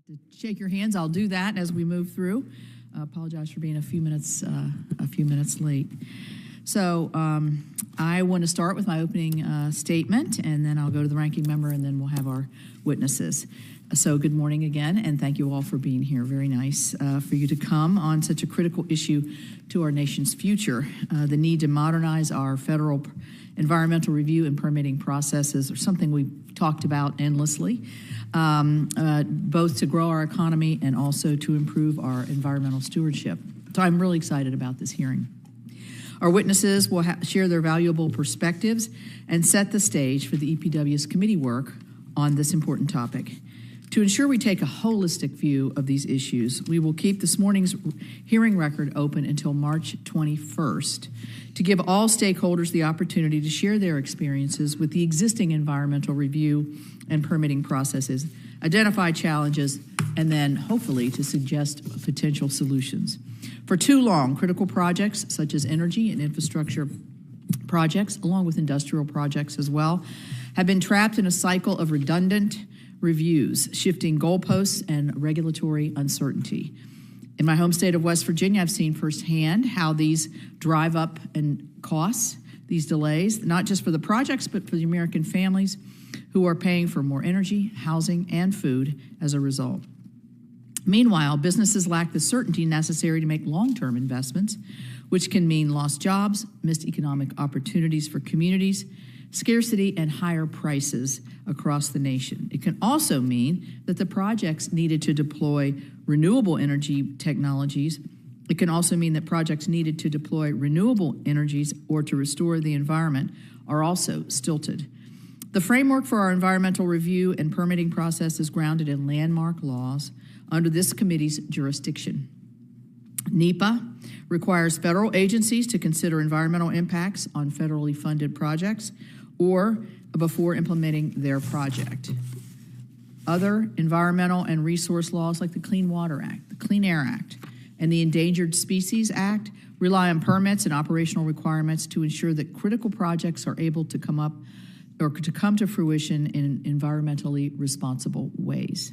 to shake your hands. I'll do that as we move through. Apologize for being a few minutes late. So I want to start with my opening statement, and then I'll go to the ranking member, and then we'll have our witnesses. So good morning again, and thank you all for being here. Very nice for you to come on such a critical issue to our nation's future. The need to modernize our federal environmental review and permitting processes are something we've talked about endlessly, both to grow our economy and also to improve our environmental stewardship. So I'm really excited about this hearing. Our witnesses will share their valuable perspectives and set the stage for the EPW's committee work on this important topic. To ensure we take a holistic view of these issues, we will keep this morning's hearing record open until March 21st to give all stakeholders the opportunity to share their experiences with the existing environmental review and permitting processes, identify challenges, and then hopefully to suggest potential solutions. For too long, critical projects such as energy and infrastructure projects, along with industrial projects as well, have been trapped in a cycle of redundant reviews, shifting goalposts and regulatory uncertainty. In my home state of West Virginia, I've seen firsthand how these drive up in costs, these delays, not just for the projects, but for the American families who are paying for more energy, housing, and food as a result. Meanwhile, businesses lack the certainty necessary to make long-term investments, which can mean lost jobs, missed economic opportunities for communities, scarcity, and higher prices across the nation. It can also mean that the projects needed to deploy renewable energy technologies. It can also mean that projects needed to deploy renewable energies or to restore the environment are also stilted. The framework for our environmental review and permitting process is grounded in landmark laws under this committee's jurisdiction. NEPA requires federal agencies to consider environmental impacts on federally funded projects or before implementing their project. Other environmental and resource laws like the Clean Water Act, the Clean Air Act, and the Endangered Species Act rely on permits and operational requirements to ensure that critical projects are able to come to fruition in environmentally responsible ways.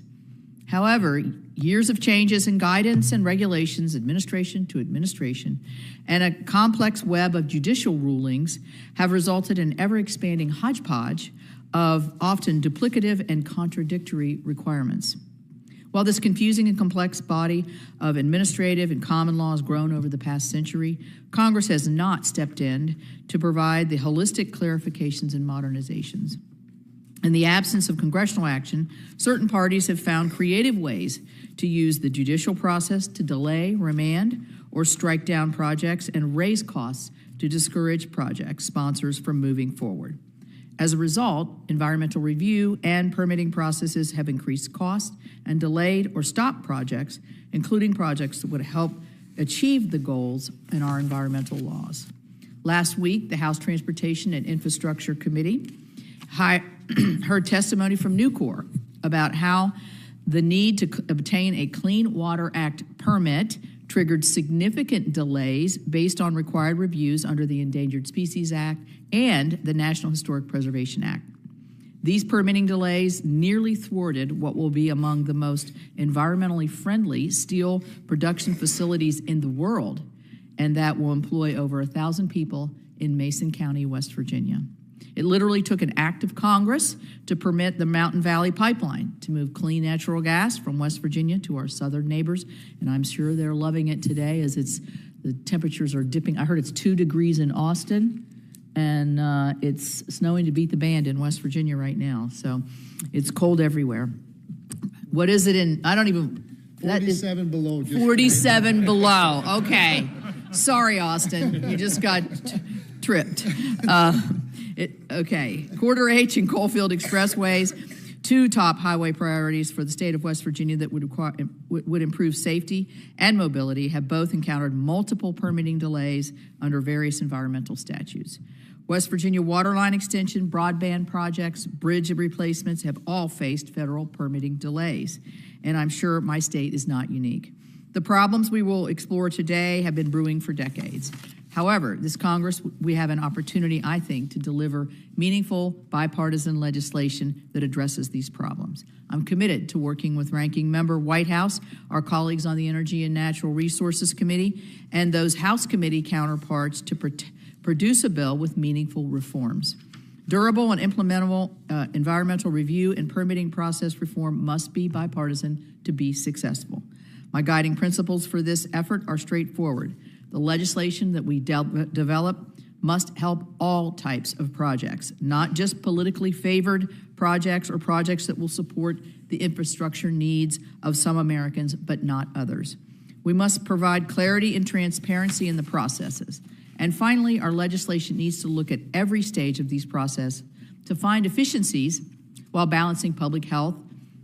However, years of changes in guidance and regulations, administration to administration, and a complex web of judicial rulings have resulted in ever-expanding hodgepodge of often duplicative and contradictory requirements. While this confusing and complex body of administrative and common law has grown over the past century, Congress has not stepped in to provide the holistic clarifications and modernizations. In the absence of congressional action, certain parties have found creative ways to use the judicial process to delay, remand, or strike down projects and raise costs to discourage project sponsors from moving forward. As a result, environmental review and permitting processes have increased costs and delayed or stopped projects, including projects that would help achieve the goals in our environmental laws. Last week, the House Transportation and Infrastructure Committee heard testimony from Nucor about how the need to obtain a Clean Water Act permit triggered significant delays based on required reviews under the Endangered Species Act and the National Historic Preservation Act. These permitting delays nearly thwarted what will be among the most environmentally friendly steel production facilities in the world, and that will employ over 1,000 people in Mason County, West Virginia. It literally took an act of Congress to permit the Mountain Valley Pipeline to move clean natural gas from West Virginia to our southern neighbors, and I'm sure they're loving it today as the temperatures are dipping. I heard it's 2 degrees in Austin, and it's snowing to beat the band in West Virginia right now, so it's cold everywhere. What is it in, I don't even... 47 below. 47 below, okay. Sorry, Austin, you just got tripped. Quarter H and Coalfield Expressways, 2 top highway priorities for the state of West Virginia that would improve safety and mobility, have both encountered multiple permitting delays under various environmental statutes. West Virginia waterline extension, broadband projects, bridge replacements have all faced federal permitting delays, and I'm sure my state is not unique. The problems we will explore today have been brewing for decades. However, this Congress, we have an opportunity, I think, to deliver meaningful bipartisan legislation that addresses these problems. I'm committed to working with Ranking Member Whitehouse, our colleagues on the Energy and Natural Resources Committee, and those House committee counterparts to produce a bill with meaningful reforms. Durable and implementable environmental review and permitting process reform must be bipartisan to be successful. My guiding principles for this effort are straightforward. The legislation that we develop must help all types of projects, not just politically favored projects or projects that will support the infrastructure needs of some Americans, but not others. We must provide clarity and transparency in the processes. And finally, our legislation needs to look at every stage of these processes to find efficiencies while balancing public health,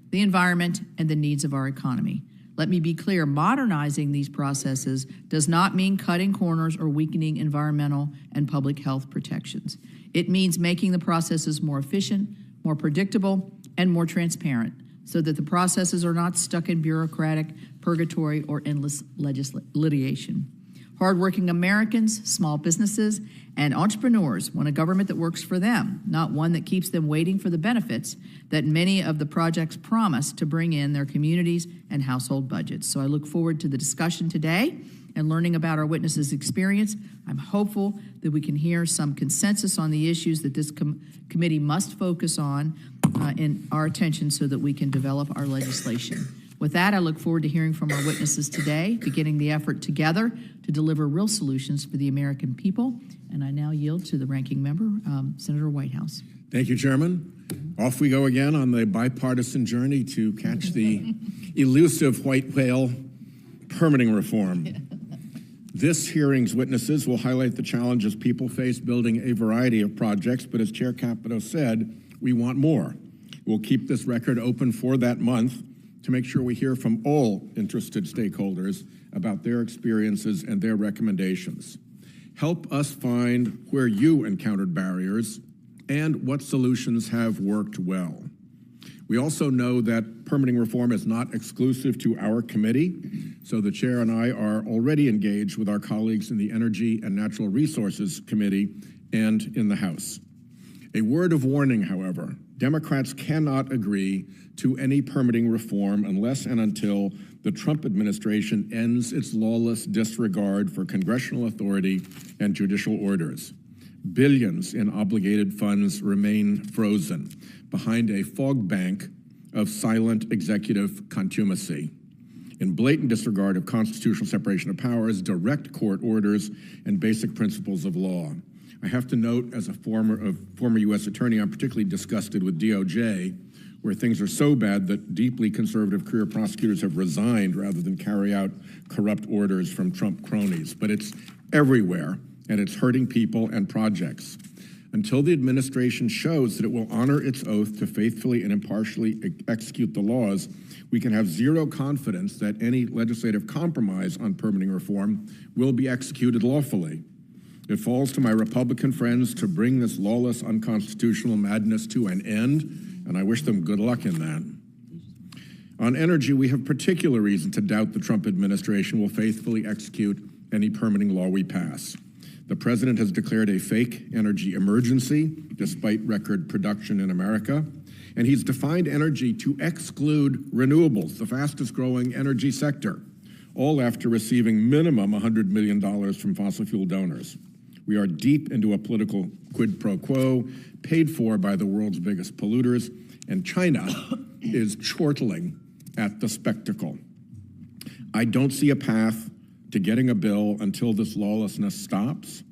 the environment, and the needs of our economy. Let me be clear, modernizing these processes does not mean cutting corners or weakening environmental and public health protections. It means making the processes more efficient, more predictable, and more transparent so that the processes are not stuck in bureaucratic purgatory or endless litigation. Hardworking Americans, small businesses, and entrepreneurs want a government that works for them, not one that keeps them waiting for the benefits that many of the projects promise to bring in their communities and household budgets. So I look forward to the discussion today and learning about our witnesses' experience. I'm hopeful that we can hear some consensus on the issues that this committee must focus on in our attention so that we can develop our legislation. With that, I look forward to hearing from our witnesses today, beginning the effort together to deliver real solutions for the American people. And I now yield to the ranking member, Senator Whitehouse. Thank you, Chairman. Off we go again on the bipartisan journey to catch the elusive white whale, permitting reform. This hearing's witnesses will highlight the challenges people face building a variety of projects, but as Chair Capito said, we want more. We'll keep this record open for that month to make sure we hear from all interested stakeholders about their experiences and their recommendations. Help us find where you encountered barriers and what solutions have worked well. We also know that permitting reform is not exclusive to our committee, so the chair and I are already engaged with our colleagues in the Energy and Natural Resources Committee and in the House. A word of warning, however, Democrats cannot agree to any permitting reform unless and until the Trump administration ends its lawless disregard for congressional authority and judicial orders. Billions in obligated funds remain frozen behind a fog bank of silent executive contumacy. In blatant disregard of constitutional separation of powers, direct court orders, and basic principles of law. I have to note, as a former U.S. attorney, I'm particularly disgusted with DOJ, where things are so bad that deeply conservative career prosecutors have resigned rather than carry out corrupt orders from Trump cronies. But it's everywhere, and it's hurting people and projects. Until the administration shows that it will honor its oath to faithfully and impartially execute the laws, we can have zero confidence that any legislative compromise on permitting reform will be executed lawfully. It falls to my Republican friends to bring this lawless, unconstitutional madness to an end, and I wish them good luck in that. On energy, we have particular reason to doubt the Trump administration will faithfully execute any permitting law we pass. The president has declared a fake energy emergency, despite record production in America, and he's defined energy to exclude renewables, the fastest growing energy sector, all after receiving minimum $100 million from fossil fuel donors. We are deep into a political quid pro quo paid for by the world's biggest polluters, and China is chortling at the spectacle. I don't see a path to getting a bill until this lawlessness stops,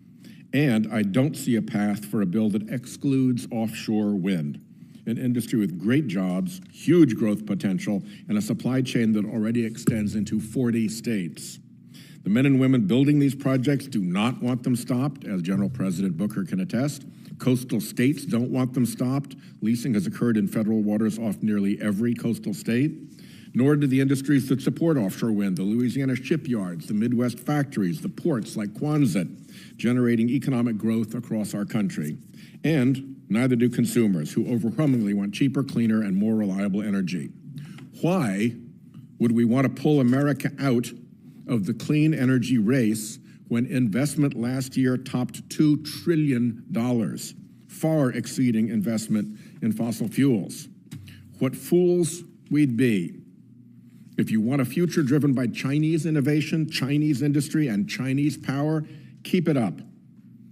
and I don't see a path for a bill that excludes offshore wind, an industry with great jobs, huge growth potential, and a supply chain that already extends into 40 states. The men and women building these projects do not want them stopped, as General President Booker can attest. Coastal states don't want them stopped. Leasing has occurred in federal waters off nearly every coastal state. Nor do the industries that support offshore wind, the Louisiana shipyards, the Midwest factories, the ports like Quonset, generating economic growth across our country. And neither do consumers, who overwhelmingly want cheaper, cleaner, and more reliable energy. Why would we want to pull America out of the clean energy race when investment last year topped $2 trillion, far exceeding investment in fossil fuels. What fools we'd be. If you want a future driven by Chinese innovation, Chinese industry, and Chinese power, keep it up.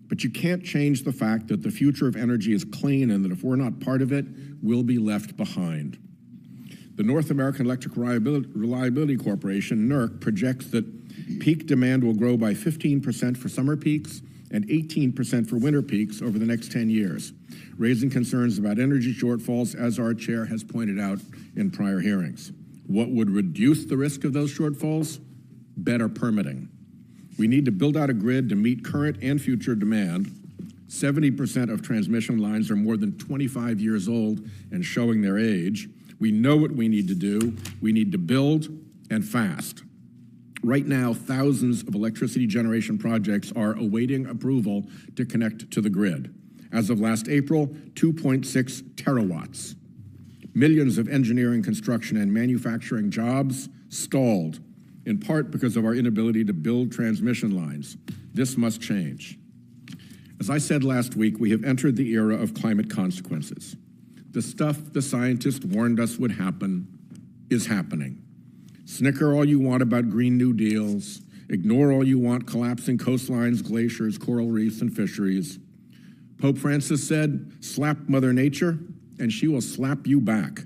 But you can't change the fact that the future of energy is clean and that if we're not part of it, we'll be left behind. The North American Electric Reliability Corporation, NERC, projects that peak demand will grow by 15% for summer peaks and 18% for winter peaks over the next 10 years, raising concerns about energy shortfalls, as our chair has pointed out in prior hearings. What would reduce the risk of those shortfalls? Better permitting. We need to build out a grid to meet current and future demand. 70% of transmission lines are more than 25 years old and showing their age. We know what we need to do. We need to build and fast. Right now, thousands of electricity generation projects are awaiting approval to connect to the grid. As of last April, 2.6 terawatts. Millions of engineering, construction, and manufacturing jobs stalled, in part because of our inability to build transmission lines. This must change. As I said last week, we have entered the era of climate consequences. The stuff the scientists warned us would happen is happening. Snicker all you want about Green New Deals. Ignore all you want collapsing coastlines, glaciers, coral reefs, and fisheries. Pope Francis said, slap Mother Nature, and she will slap you back.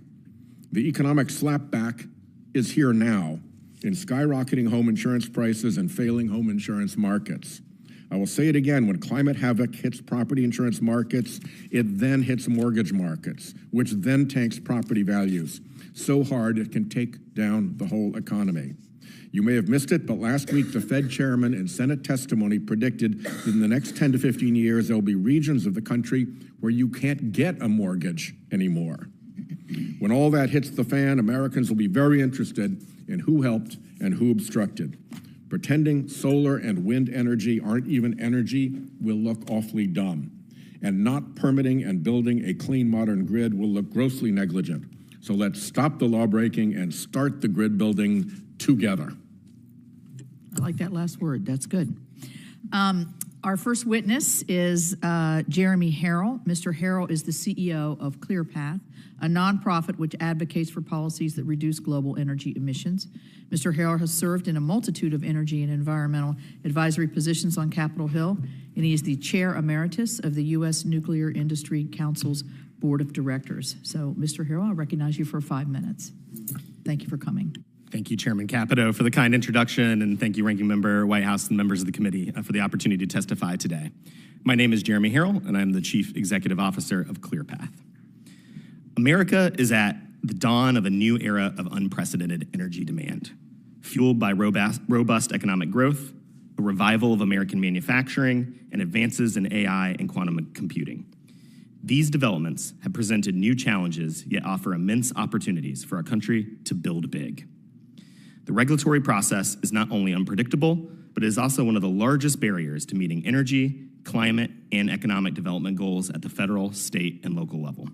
The economic slapback is here now in skyrocketing home insurance prices and failing home insurance markets. I will say it again, when climate havoc hits property insurance markets, it then hits mortgage markets, which then tanks property values so hard it can take down the whole economy. You may have missed it, but last week the Fed chairman in Senate testimony predicted that in the next 10 to 15 years, there will be regions of the country where you can't get a mortgage anymore. When all that hits the fan, Americans will be very interested in who helped and who obstructed. Pretending solar and wind energy aren't even energy will look awfully dumb. And not permitting and building a clean, modern grid will look grossly negligent. So let's stop the lawbreaking and start the grid building together. I like that last word. That's good. Our first witness is Jeremy Harrell. Mr. Harrell is the CEO of ClearPath, a nonprofit which advocates for policies that reduce global energy emissions. Mr. Harrell has served in a multitude of energy and environmental advisory positions on Capitol Hill, and he is the chair emeritus of the U.S. Nuclear Industry Council's Board of Directors. So, Mr. Harrell, I recognize you for 5 minutes. Thank you for coming. Thank you, Chairman Capito, for the kind introduction, and thank you, Ranking Member Whitehouse and members of the committee for the opportunity to testify today. My name is Jeremy Harrell, and I'm the Chief Executive Officer of ClearPath. America is at the dawn of a new era of unprecedented energy demand, fueled by robust economic growth, a revival of American manufacturing, and advances in AI and quantum computing. These developments have presented new challenges, yet offer immense opportunities for our country to build big. The regulatory process is not only unpredictable, but it is also one of the largest barriers to meeting energy, climate, and economic development goals at the federal, state, and local level.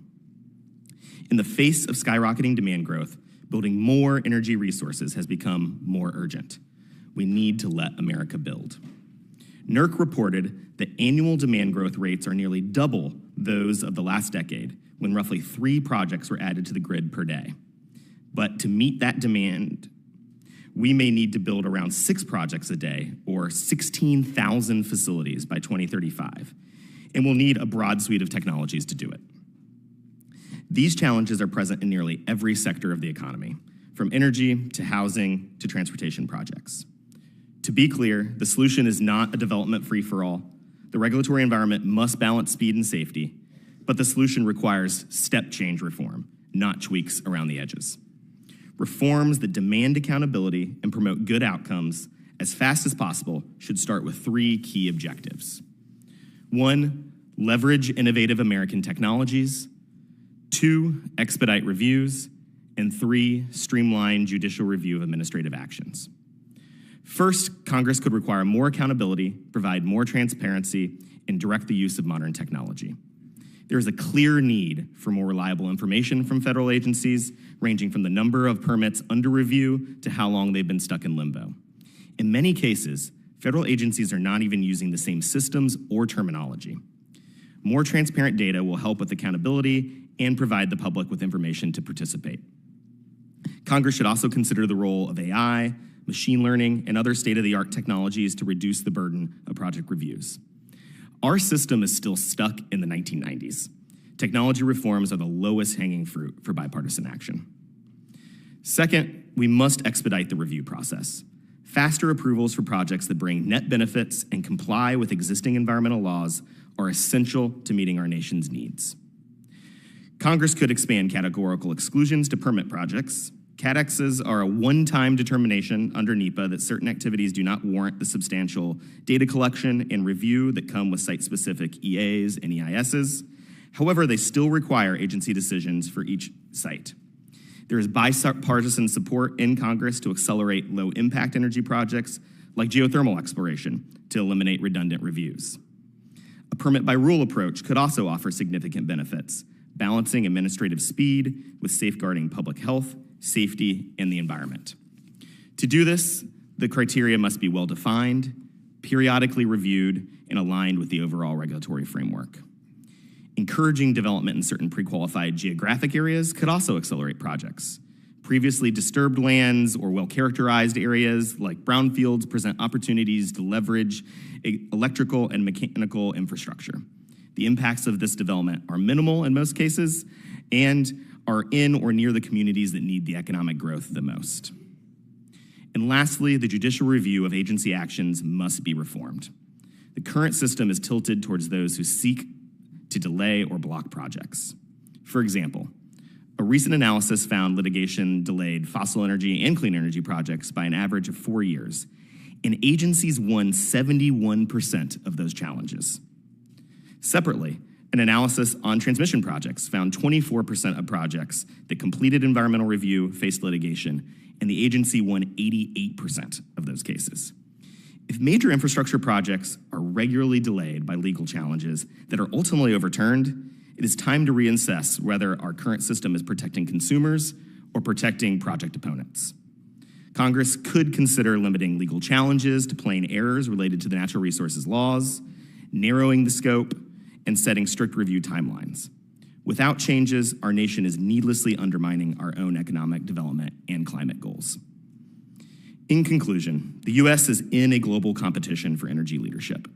In the face of skyrocketing demand growth, building more energy resources has become more urgent. We need to let America build. NERC reported that annual demand growth rates are nearly double those of the last decade, when roughly 3 projects were added to the grid per day. But to meet that demand, we may need to build around 6 projects a day, or 16,000 facilities by 2035, and we'll need a broad suite of technologies to do it. These challenges are present in nearly every sector of the economy, from energy to housing to transportation projects. To be clear, the solution is not a development free-for-all. The regulatory environment must balance speed and safety, but the solution requires step change reform, not tweaks around the edges. Reforms that demand accountability and promote good outcomes as fast as possible should start with 3 key objectives. 1, leverage innovative American technologies. 2, expedite reviews. And 3, streamline judicial review of administrative actions. First, Congress could require more accountability, provide more transparency, and direct the use of modern technology. There is a clear need for more reliable information from federal agencies, ranging from the number of permits under review to how long they've been stuck in limbo. In many cases, Federal agencies are not even using the same systems or terminology. More transparent data will help with accountability and provide the public with information to participate. Congress should also consider the role of AI, machine learning, and other state-of-the-art technologies to reduce the burden of project reviews. Our system is still stuck in the 1990s. Technology reforms are the lowest hanging fruit for bipartisan action. Second, we must expedite the review process. Faster approvals for projects that bring net benefits and comply with existing environmental laws are essential to meeting our nation's needs. Congress could expand categorical exclusions to permit projects. CADEXs are a one-time determination under NEPA that certain activities do not warrant the substantial data collection and review that come with site-specific EAs and EISs. However, they still require agency decisions for each site. There is bipartisan support in Congress to accelerate low-impact energy projects like geothermal exploration to eliminate redundant reviews. A permit-by-rule approach could also offer significant benefits, balancing administrative speed with safeguarding public health, safety, and the environment. To do this, the criteria must be well-defined, periodically reviewed, and aligned with the overall regulatory framework. Encouraging development in certain pre-qualified geographic areas could also accelerate projects. Previously disturbed lands or well-characterized areas like brownfields present opportunities to leverage electrical and mechanical infrastructure. The impacts of this development are minimal in most cases and are in or near the communities that need the economic growth the most. And lastly, the judicial review of agency actions must be reformed. The current system is tilted towards those who seek to delay or block projects. For example, a recent analysis found litigation delayed fossil energy and clean energy projects by an average of 4 years, and agencies won 71% of those challenges. Separately, an analysis on transmission projects found 24% of projects that completed environmental review faced litigation, and the agency won 88% of those cases. If major infrastructure projects are regularly delayed by legal challenges that are ultimately overturned, it is time to reassess whether our current system is protecting consumers or protecting project opponents. Congress could consider limiting legal challenges to plain errors related to the natural resources laws, narrowing the scope, and setting strict review timelines. Without changes, our nation is needlessly undermining our own economic development and climate goals. In conclusion, the U.S. is in a global competition for energy leadership.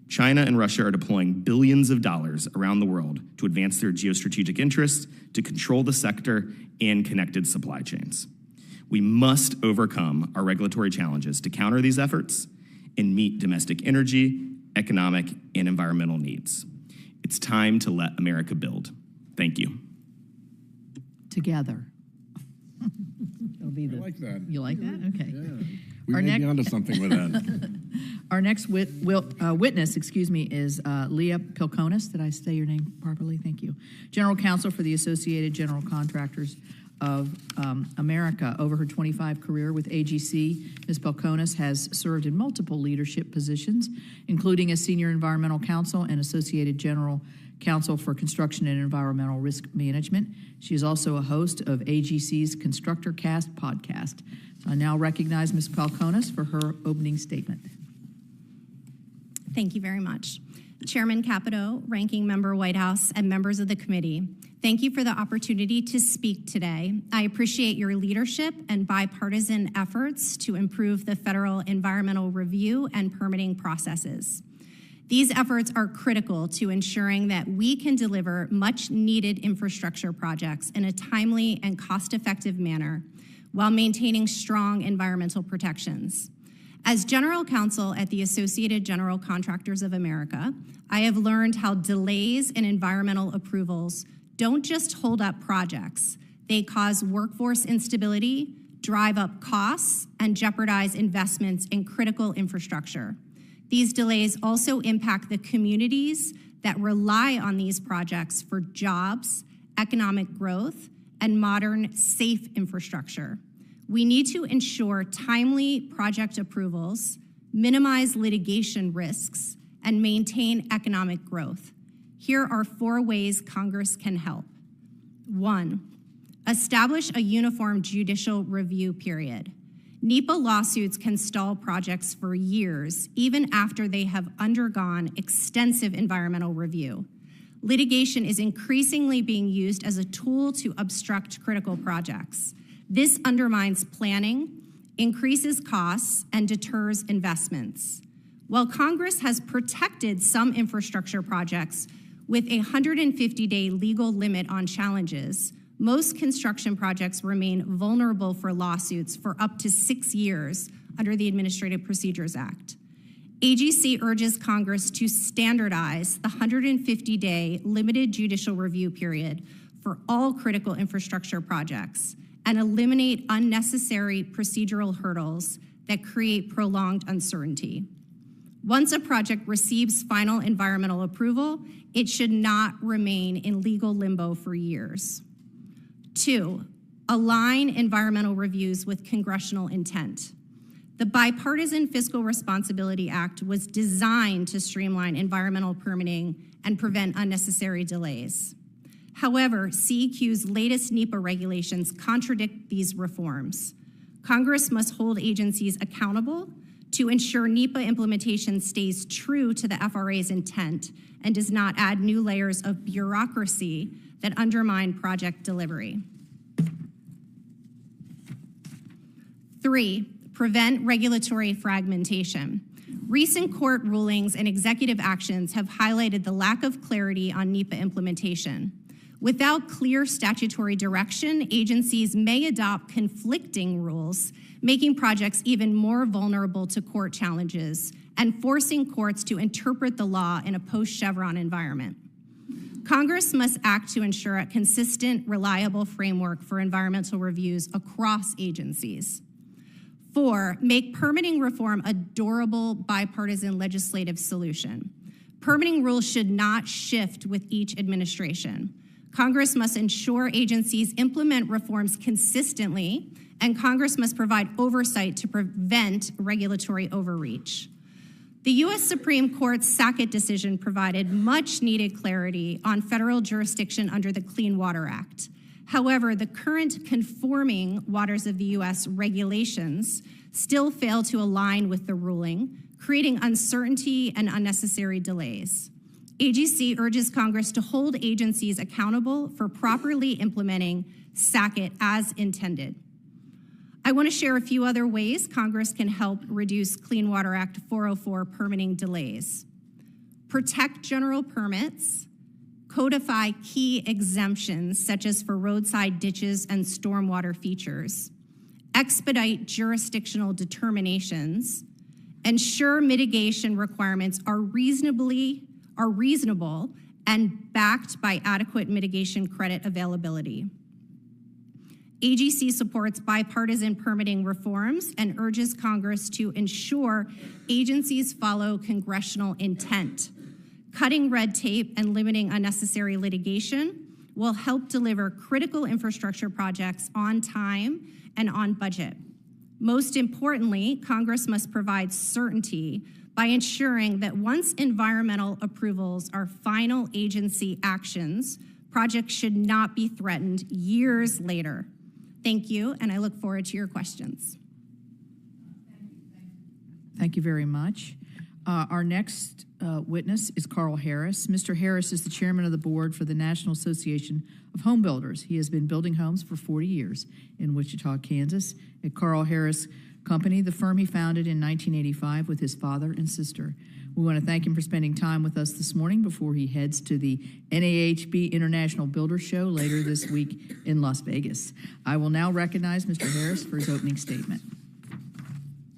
China and Russia are deploying billions of dollars around the world to advance their geostrategic interests, to control the sector and connected supply chains. We must overcome our regulatory challenges to counter these efforts and meet domestic energy, economic, and environmental needs. It's time to let America build. Thank you. Together. I like that. You like that? Okay. Yeah. We may be onto something with that. Our next witness, is Leah Pilconis. Did I say your name properly? Thank you. General Counsel for the Associated General Contractors of America. Over her 25 career with AGC, Ms. Pilconis has served in multiple leadership positions, including as Senior Environmental Counsel and Associated General Counsel for Construction and Environmental Risk Management. She is also a host of AGC's Constructor Cast podcast. So I now recognize Ms. Pilconis for her opening statement. Thank you very much. Chairman Capito, Ranking Member Whitehouse, and members of the committee, thank you for the opportunity to speak today. I appreciate your leadership and bipartisan efforts to improve the federal environmental review and permitting processes. These efforts are critical to ensuring that we can deliver much-needed infrastructure projects in a timely and cost-effective manner while maintaining strong environmental protections. As General Counsel at the Associated General Contractors of America, I have learned how delays in environmental approvals don't just hold up projects, they cause workforce instability, drive up costs, and jeopardize investments in critical infrastructure. These delays also impact the communities that rely on these projects for jobs, economic growth, and modern, safe infrastructure. We need to ensure timely project approvals, minimize litigation risks, and maintain economic growth. Here are 4 ways Congress can help. 1, establish a uniform judicial review period. NEPA lawsuits can stall projects for years, even after they have undergone extensive environmental review. Litigation is increasingly being used as a tool to obstruct critical projects. This undermines planning, increases costs, and deters investments. While Congress has protected some infrastructure projects with a 150-day legal limit on challenges, most construction projects remain vulnerable for lawsuits for up to 6 years under the Administrative Procedures Act. AGC urges Congress to standardize the 150-day limited judicial review period for all critical infrastructure projects and eliminate unnecessary procedural hurdles that create prolonged uncertainty. Once a project receives final environmental approval, it should not remain in legal limbo for years. 2, align environmental reviews with congressional intent. The Bipartisan Fiscal Responsibility Act was designed to streamline environmental permitting and prevent unnecessary delays. However, CEQ's latest NEPA regulations contradict these reforms. Congress must hold agencies accountable to ensure NEPA implementation stays true to the FRA's intent and does not add new layers of bureaucracy that undermine project delivery. 3, prevent regulatory fragmentation. Recent court rulings and executive actions have highlighted the lack of clarity on NEPA implementation. Without clear statutory direction, agencies may adopt conflicting rules, making projects even more vulnerable to court challenges and forcing courts to interpret the law in a post-Chevron environment. Congress must act to ensure a consistent, reliable framework for environmental reviews across agencies. 4, make permitting reform a durable bipartisan legislative solution. Permitting rules should not shift with each administration. Congress must ensure agencies implement reforms consistently, and Congress must provide oversight to prevent regulatory overreach. The U.S. Supreme Court's Sackett decision provided much-needed clarity on federal jurisdiction under the Clean Water Act. However, the current conforming Waters of the U.S. regulations still fail to align with the ruling, creating uncertainty and unnecessary delays. AGC urges Congress to hold agencies accountable for properly implementing Sackett as intended. I want to share a few other ways Congress can help reduce Clean Water Act 404 permitting delays. Protect general permits, codify key exemptions, such as for roadside ditches and stormwater features, expedite jurisdictional determinations, ensure mitigation requirements are reasonable and backed by adequate mitigation credit availability. AGC supports bipartisan permitting reforms and urges Congress to ensure agencies follow congressional intent. Cutting red tape and limiting unnecessary litigation will help deliver critical infrastructure projects on time and on budget. Most importantly, Congress must provide certainty by ensuring that once environmental approvals are final agency actions, projects should not be threatened years later. Thank you, and I look forward to your questions. Thank you very much. Our next witness is Carl Harris. Mr. Harris is the chairman of the board for the National Association of Home Builders. He has been building homes for 40 years in Wichita, Kansas, at Carl Harris Company, the firm he founded in 1985 with his father and sister. We want to thank him for spending time with us this morning before he heads to the NAHB International Builder Show later this week in Las Vegas. I will now recognize Mr. Harris for his opening statement.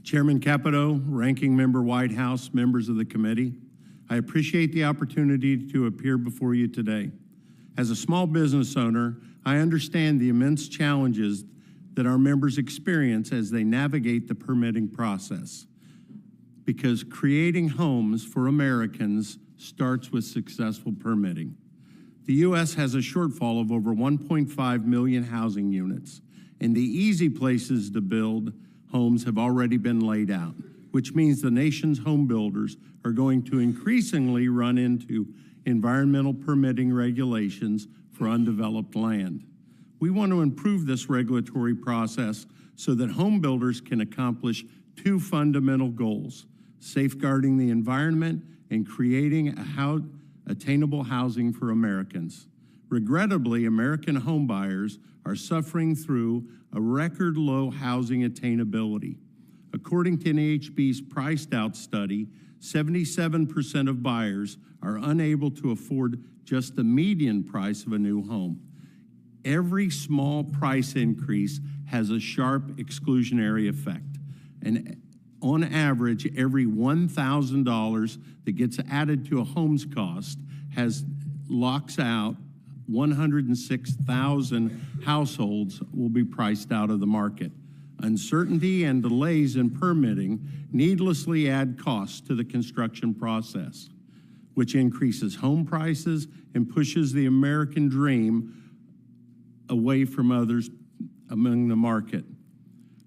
Chairman Capito, Ranking Member Whitehouse, members of the committee, I appreciate the opportunity to appear before you today. As a small business owner, I understand the immense challenges that our members experience as they navigate the permitting process, because creating homes for Americans starts with successful permitting. The U.S. has a shortfall of over 1.5 million housing units, and the easy places to build homes have already been laid out, which means the nation's home builders are going to increasingly run into environmental permitting regulations for undeveloped land. We want to improve this regulatory process so that home builders can accomplish two fundamental goals: safeguarding the environment and creating attainable housing for Americans. Regrettably, American homebuyers are suffering through a record low housing attainability. According to NAHB's Priced Out study, 77% of buyers are unable to afford just the median price of a new home. Every small price increase has a sharp exclusionary effect. And on average, every $1,000 that gets added to a home's cost locks out 106,000 households will be priced out of the market. Uncertainty and delays in permitting needlessly add costs to the construction process, which increases home prices and pushes the American dream away from others among the market.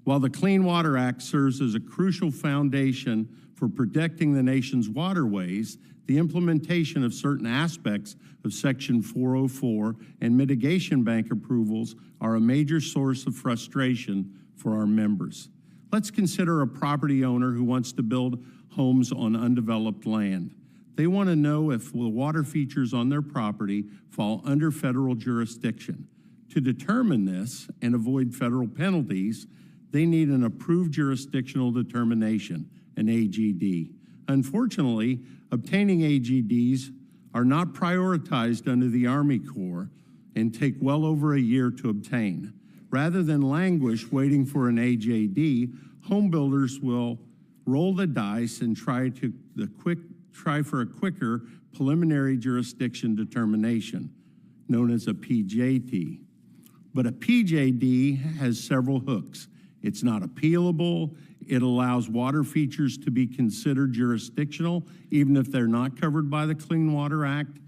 While the Clean Water Act serves as a crucial foundation for protecting the nation's waterways, the implementation of certain aspects of Section 404 and mitigation bank approvals are a major source of frustration for our members. Let's consider a property owner who wants to build homes on undeveloped land. They want to know if the water features on their property fall under federal jurisdiction. To determine this and avoid federal penalties, they need an approved jurisdictional determination, an AGD. Unfortunately, obtaining AGDs are not prioritized under the Army Corps and take well over a year to obtain. Rather than languish waiting for an AGD, home builders will roll the dice and try for a quicker preliminary jurisdiction determination, known as a PJD. But a PJD has several hooks. It's not appealable. It allows water features to be considered jurisdictional, even if they're not covered by the Clean Water Act,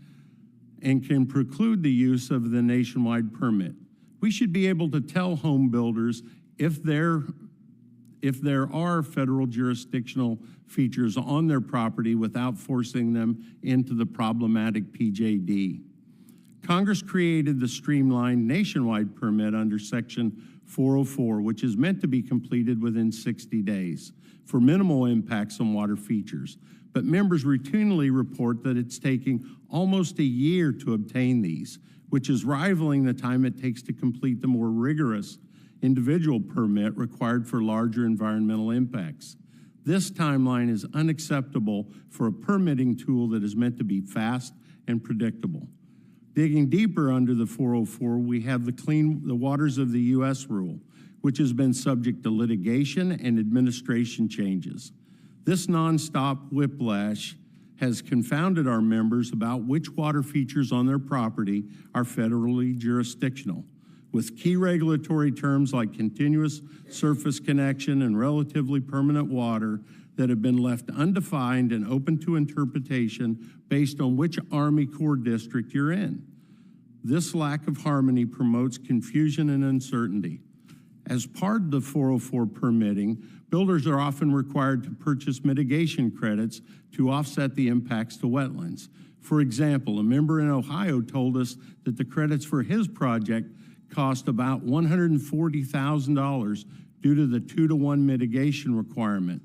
and can preclude the use of the nationwide permit. We should be able to tell home builders if there are federal jurisdictional features on their property without forcing them into the problematic PJD. Congress created the streamlined nationwide permit under Section 404, which is meant to be completed within 60 days for minimal impacts on water features. But members routinely report that it's taking almost a year to obtain these, which is rivaling the time it takes to complete the more rigorous individual permit required for larger environmental impacts. This timeline is unacceptable for a permitting tool that is meant to be fast and predictable. Digging deeper under the 404, we have the Clean Waters of the U.S. rule, which has been subject to litigation and administration changes. This nonstop whiplash has confounded our members about which water features on their property are federally jurisdictional, with key regulatory terms like continuous surface connection and relatively permanent water that have been left undefined and open to interpretation based on which Army Corps district you're in. This lack of harmony promotes confusion and uncertainty. As part of the 404 permitting, builders are often required to purchase mitigation credits to offset the impacts to wetlands. For example, a member in Ohio told us that the credits for his project cost about $140,000 due to the 2-to-1 mitigation requirement.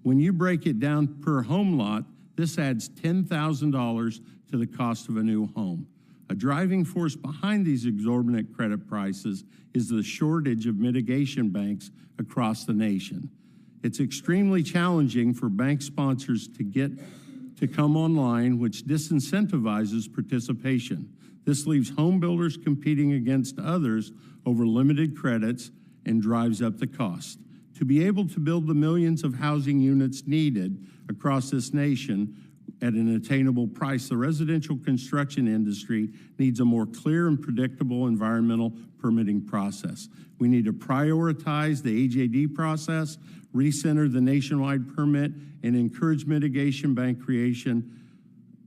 When you break it down per home lot, this adds $10,000 to the cost of a new home. A driving force behind these exorbitant credit prices is the shortage of mitigation banks across the nation. It's extremely challenging for bank sponsors to come online, which disincentivizes participation. This leaves home builders competing against others over limited credits and drives up the cost. To be able to build the millions of housing units needed across this nation at an attainable price, the residential construction industry needs a more clear and predictable environmental permitting process. We need to prioritize the AJD process, recenter the nationwide permit, and encourage mitigation bank creation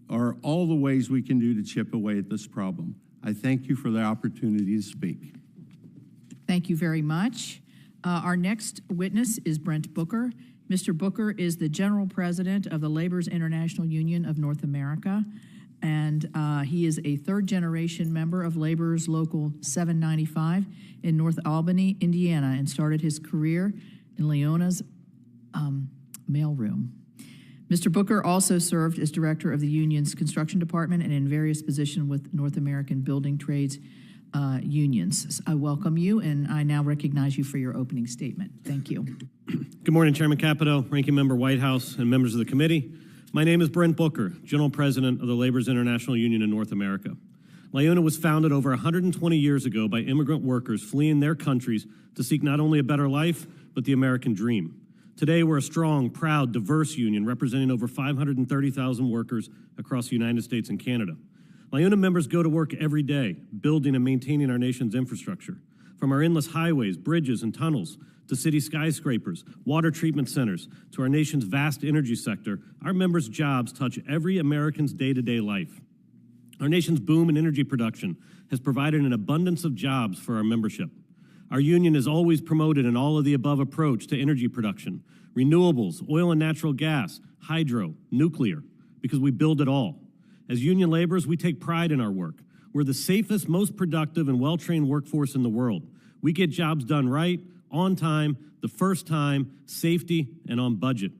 are all the ways we can do to chip away at this problem. I thank you for the opportunity to speak. Thank you very much. Our next witness is Brent Booker. Mr. Booker is the General President of the Laborers International Union of North America. and he is a third-generation member of Laborers Local 795 in North Albany, Indiana, and started his career in Leona's mailroom. Mr. Booker also served as director of the union's construction department and in various positions with North American building trades unions. I welcome you, and I now recognize you for your opening statement. Thank you. Good morning, Chairman Capito, Ranking Member Whitehouse, and members of the committee. My name is Brent Booker, General President of the Laborers International Union in North America. LIUNA was founded over 120 years ago by immigrant workers fleeing their countries to seek not only a better life, but the American dream. Today, we're a strong, proud, diverse union representing over 530,000 workers across the United States and Canada. LIUNA members go to work every day, building and maintaining our nation's infrastructure. From our endless highways, bridges, and tunnels, to city skyscrapers, water treatment centers, to our nation's vast energy sector, our members' jobs touch every American's day-to-day life. Our nation's boom in energy production has provided an abundance of jobs for our membership. Our union has always promoted an all-of-the-above approach to energy production, renewables, oil and natural gas, hydro, nuclear, because we build it all. As union laborers, we take pride in our work. We're the safest, most productive, and well-trained workforce in the world. We get jobs done right, on time, the first time, safety, and on budget.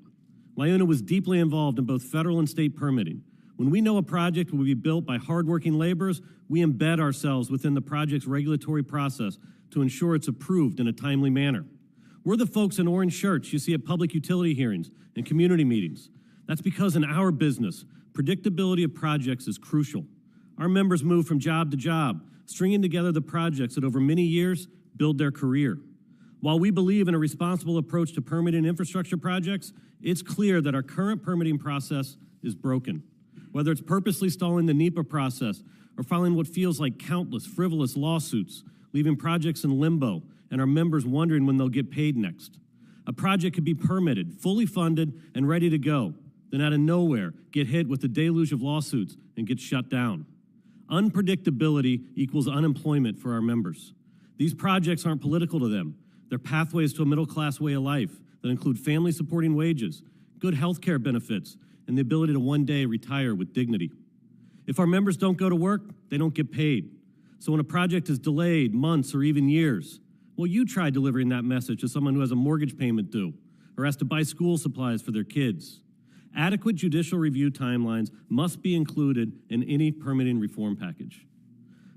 LIUNA was deeply involved in both federal and state permitting. When we know a project will be built by hardworking laborers, we embed ourselves within the project's regulatory process to ensure it's approved in a timely manner. We're the folks in orange shirts you see at public utility hearings and community meetings. That's because in our business, predictability of projects is crucial. Our members move from job to job, stringing together the projects that over many years build their career. While we believe in a responsible approach to permitting infrastructure projects, it's clear that our current permitting process is broken. Whether it's purposely stalling the NEPA process or filing what feels like countless frivolous lawsuits, leaving projects in limbo and our members wondering when they'll get paid next. A project could be permitted, fully funded, and ready to go, then out of nowhere get hit with a deluge of lawsuits and get shut down. Unpredictability equals unemployment for our members. These projects aren't political to them. They're pathways to a middle-class way of life that include family-supporting wages, good health care benefits, and the ability to one day retire with dignity. If our members don't go to work, they don't get paid. So when a project is delayed months or even years, well, you try delivering that message to someone who has a mortgage payment due or has to buy school supplies for their kids. Adequate judicial review timelines must be included in any permitting reform package.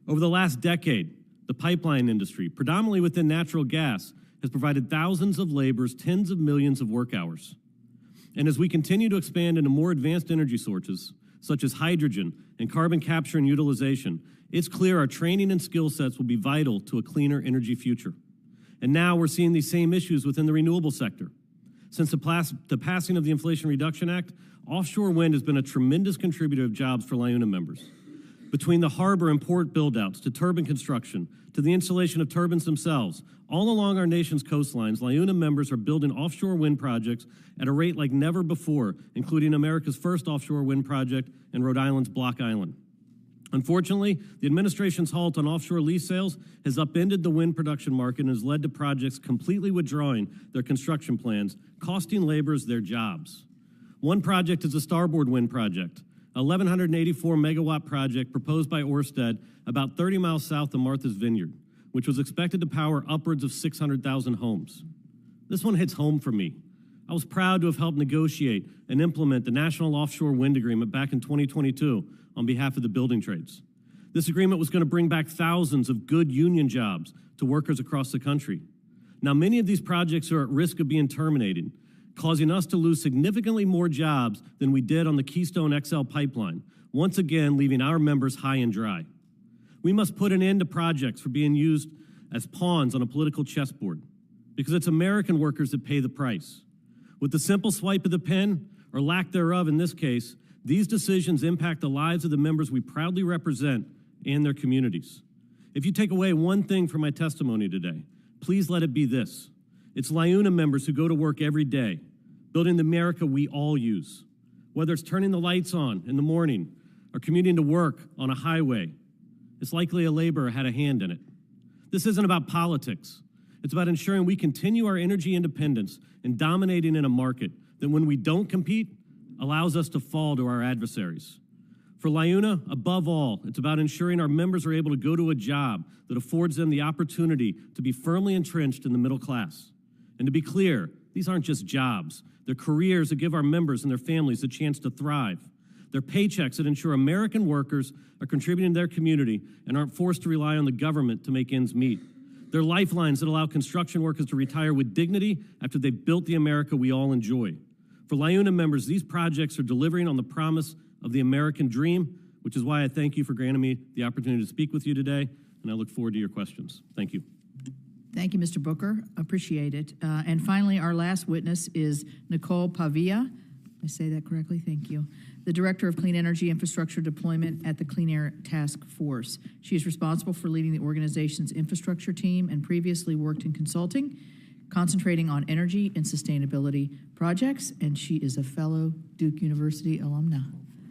Over the last decade, the pipeline industry, predominantly within natural gas, has provided thousands of laborers tens of millions of work hours. And as we continue to expand into more advanced energy sources, such as hydrogen and carbon capture and utilization, it's clear our training and skill sets will be vital to a cleaner energy future. And now we're seeing these same issues within the renewable sector. Since the passing of the Inflation Reduction Act, offshore wind has been a tremendous contributor of jobs for LIUNA members. Between the harbor and port build-outs to turbine construction to the installation of turbines themselves, all along our nation's coastlines, LIUNA members are building offshore wind projects at a rate like never before, including America's first offshore wind project in Rhode Island's Block Island. Unfortunately, the administration's halt on offshore lease sales has upended the wind production market and has led to projects completely withdrawing their construction plans, costing laborers their jobs. One project is the Starboard Wind Project, a 1,184 megawatt project proposed by Ørsted about 30 miles south of Martha's Vineyard, which was expected to power upwards of 600,000 homes. This one hits home for me. I was proud to have helped negotiate and implement the National Offshore Wind Agreement back in 2022 on behalf of the building trades. This agreement was going to bring back thousands of good union jobs to workers across the country. Now, many of these projects are at risk of being terminated, causing us to lose significantly more jobs than we did on the Keystone XL pipeline, once again leaving our members high and dry. We must put an end to projects for being used as pawns on a political chessboard, because it's American workers that pay the price. With the simple swipe of the pen, or lack thereof in this case, these decisions impact the lives of the members we proudly represent and their communities. If you take away one thing from my testimony today, please let it be this. It's LIUNA members who go to work every day, building the America we all use. Whether it's turning the lights on in the morning or commuting to work on a highway, it's likely a laborer had a hand in it. This isn't about politics. It's about ensuring we continue our energy independence and dominating in a market that when we don't compete, allows us to fall to our adversaries. For LIUNA, above all, it's about ensuring our members are able to go to a job that affords them the opportunity to be firmly entrenched in the middle class. And to be clear, these aren't just jobs. They're careers that give our members and their families a chance to thrive. They're paychecks that ensure American workers are contributing to their community and aren't forced to rely on the government to make ends meet. They're lifelines that allow construction workers to retire with dignity after they've built the America we all enjoy. For LIUNA members, these projects are delivering on the promise of the American dream, which is why I thank you for granting me the opportunity to speak with you today, and I look forward to your questions. Thank you. Thank you, Mr. Booker. Appreciate it. And finally, our last witness is Nicole Pava. I say that correctly? Thank you. The Director of Clean Energy Infrastructure Deployment at the Clean Air Task Force. She is responsible for leading the organization's infrastructure team and previously worked in consulting, concentrating on energy and sustainability projects, and she is a fellow Duke University alumna.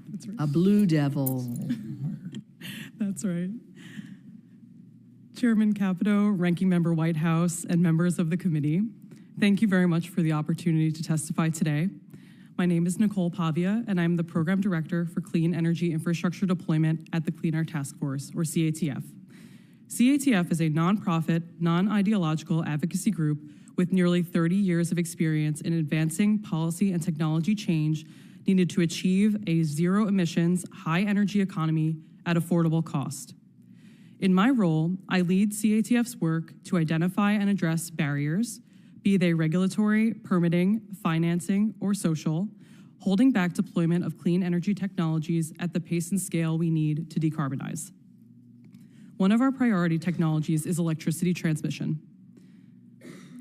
That's right. A Blue Devil. That's right. Chairman Capito, Ranking Member Whitehouse, and members of the committee, thank you very much for the opportunity to testify today. My name is Nicole Pava, and I'm the Program Director for Clean Energy Infrastructure Deployment at the Clean Air Task Force, or CATF. CATF is a nonprofit, non-ideological advocacy group with nearly 30 years of experience in advancing policy and technology change needed to achieve a zero-emissions, high-energy economy at affordable cost. In my role, I lead CATF's work to identify and address barriers, be they regulatory, permitting, financing, or social, holding back deployment of clean energy technologies at the pace and scale we need to decarbonize. One of our priority technologies is electricity transmission.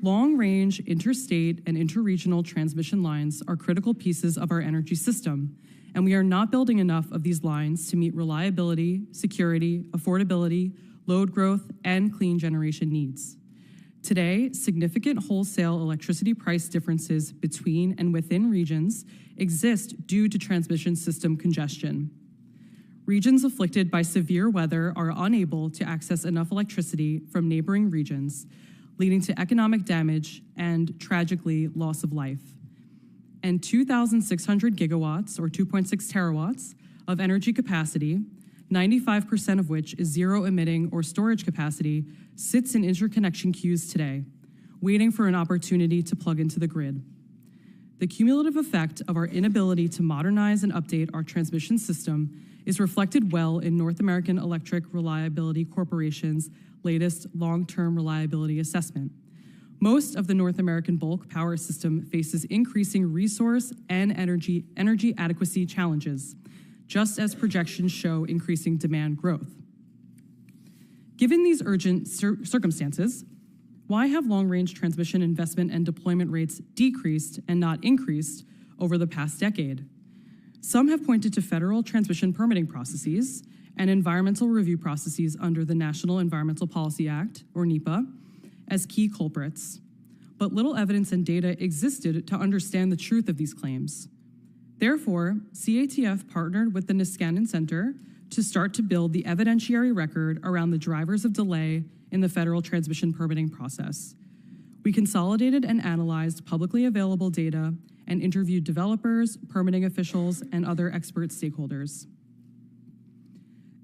Long-range interstate and interregional transmission lines are critical pieces of our energy system, and we are not building enough of these lines to meet reliability, security, affordability, load growth, and clean generation needs. Today, significant wholesale electricity price differences between and within regions exist due to transmission system congestion. Regions afflicted by severe weather are unable to access enough electricity from neighboring regions, leading to economic damage and, tragically, loss of life. And 2,600 gigawatts, or 2.6 terawatts, of energy capacity, 95% of which is zero-emitting or storage capacity, sits in interconnection queues today, waiting for an opportunity to plug into the grid. The cumulative effect of our inability to modernize and update our transmission system is reflected well in North American Electric Reliability Corporation's latest long-term reliability assessment. Most of the North American bulk power system faces increasing resource and energy adequacy challenges, just as projections show increasing demand growth. Given these urgent circumstances, why have long-range transmission investment and deployment rates decreased and not increased over the past decade? Some have pointed to federal transmission permitting processes and environmental review processes under the National Environmental Policy Act, or NEPA, as key culprits. But little evidence and data existed to understand the truth of these claims. Therefore, CATF partnered with the Niskanen Center to start to build the evidentiary record around the drivers of delay in the federal transmission permitting process. We consolidated and analyzed publicly available data and interviewed developers, permitting officials, and other expert stakeholders.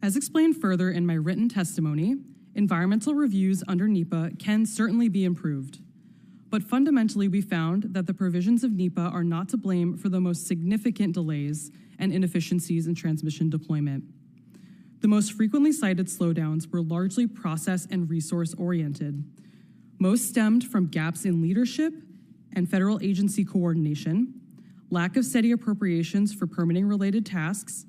As explained further in my written testimony, environmental reviews under NEPA can certainly be improved. But fundamentally, we found that the provisions of NEPA are not to blame for the most significant delays and inefficiencies in transmission deployment. The most frequently cited slowdowns were largely process and resource-oriented. Most stemmed from gaps in leadership and federal agency coordination, lack of steady appropriations for permitting-related tasks,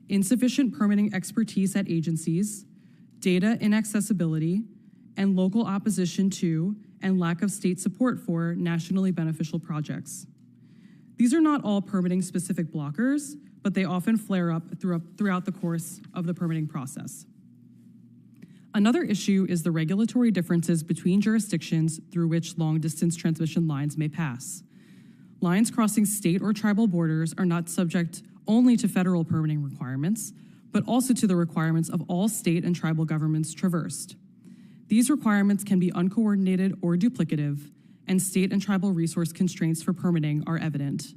insufficient permitting expertise at agencies, data inaccessibility, and local opposition to and lack of state support for nationally beneficial projects. These are not all permitting-specific blockers, but they often flare up throughout the course of the permitting process. Another issue is the regulatory differences between jurisdictions through which long-distance transmission lines may pass. Lines crossing state or tribal borders are not subject only to federal permitting requirements, but also to the requirements of all state and tribal governments traversed. These requirements can be uncoordinated or duplicative, and state and tribal resource constraints for permitting are evident.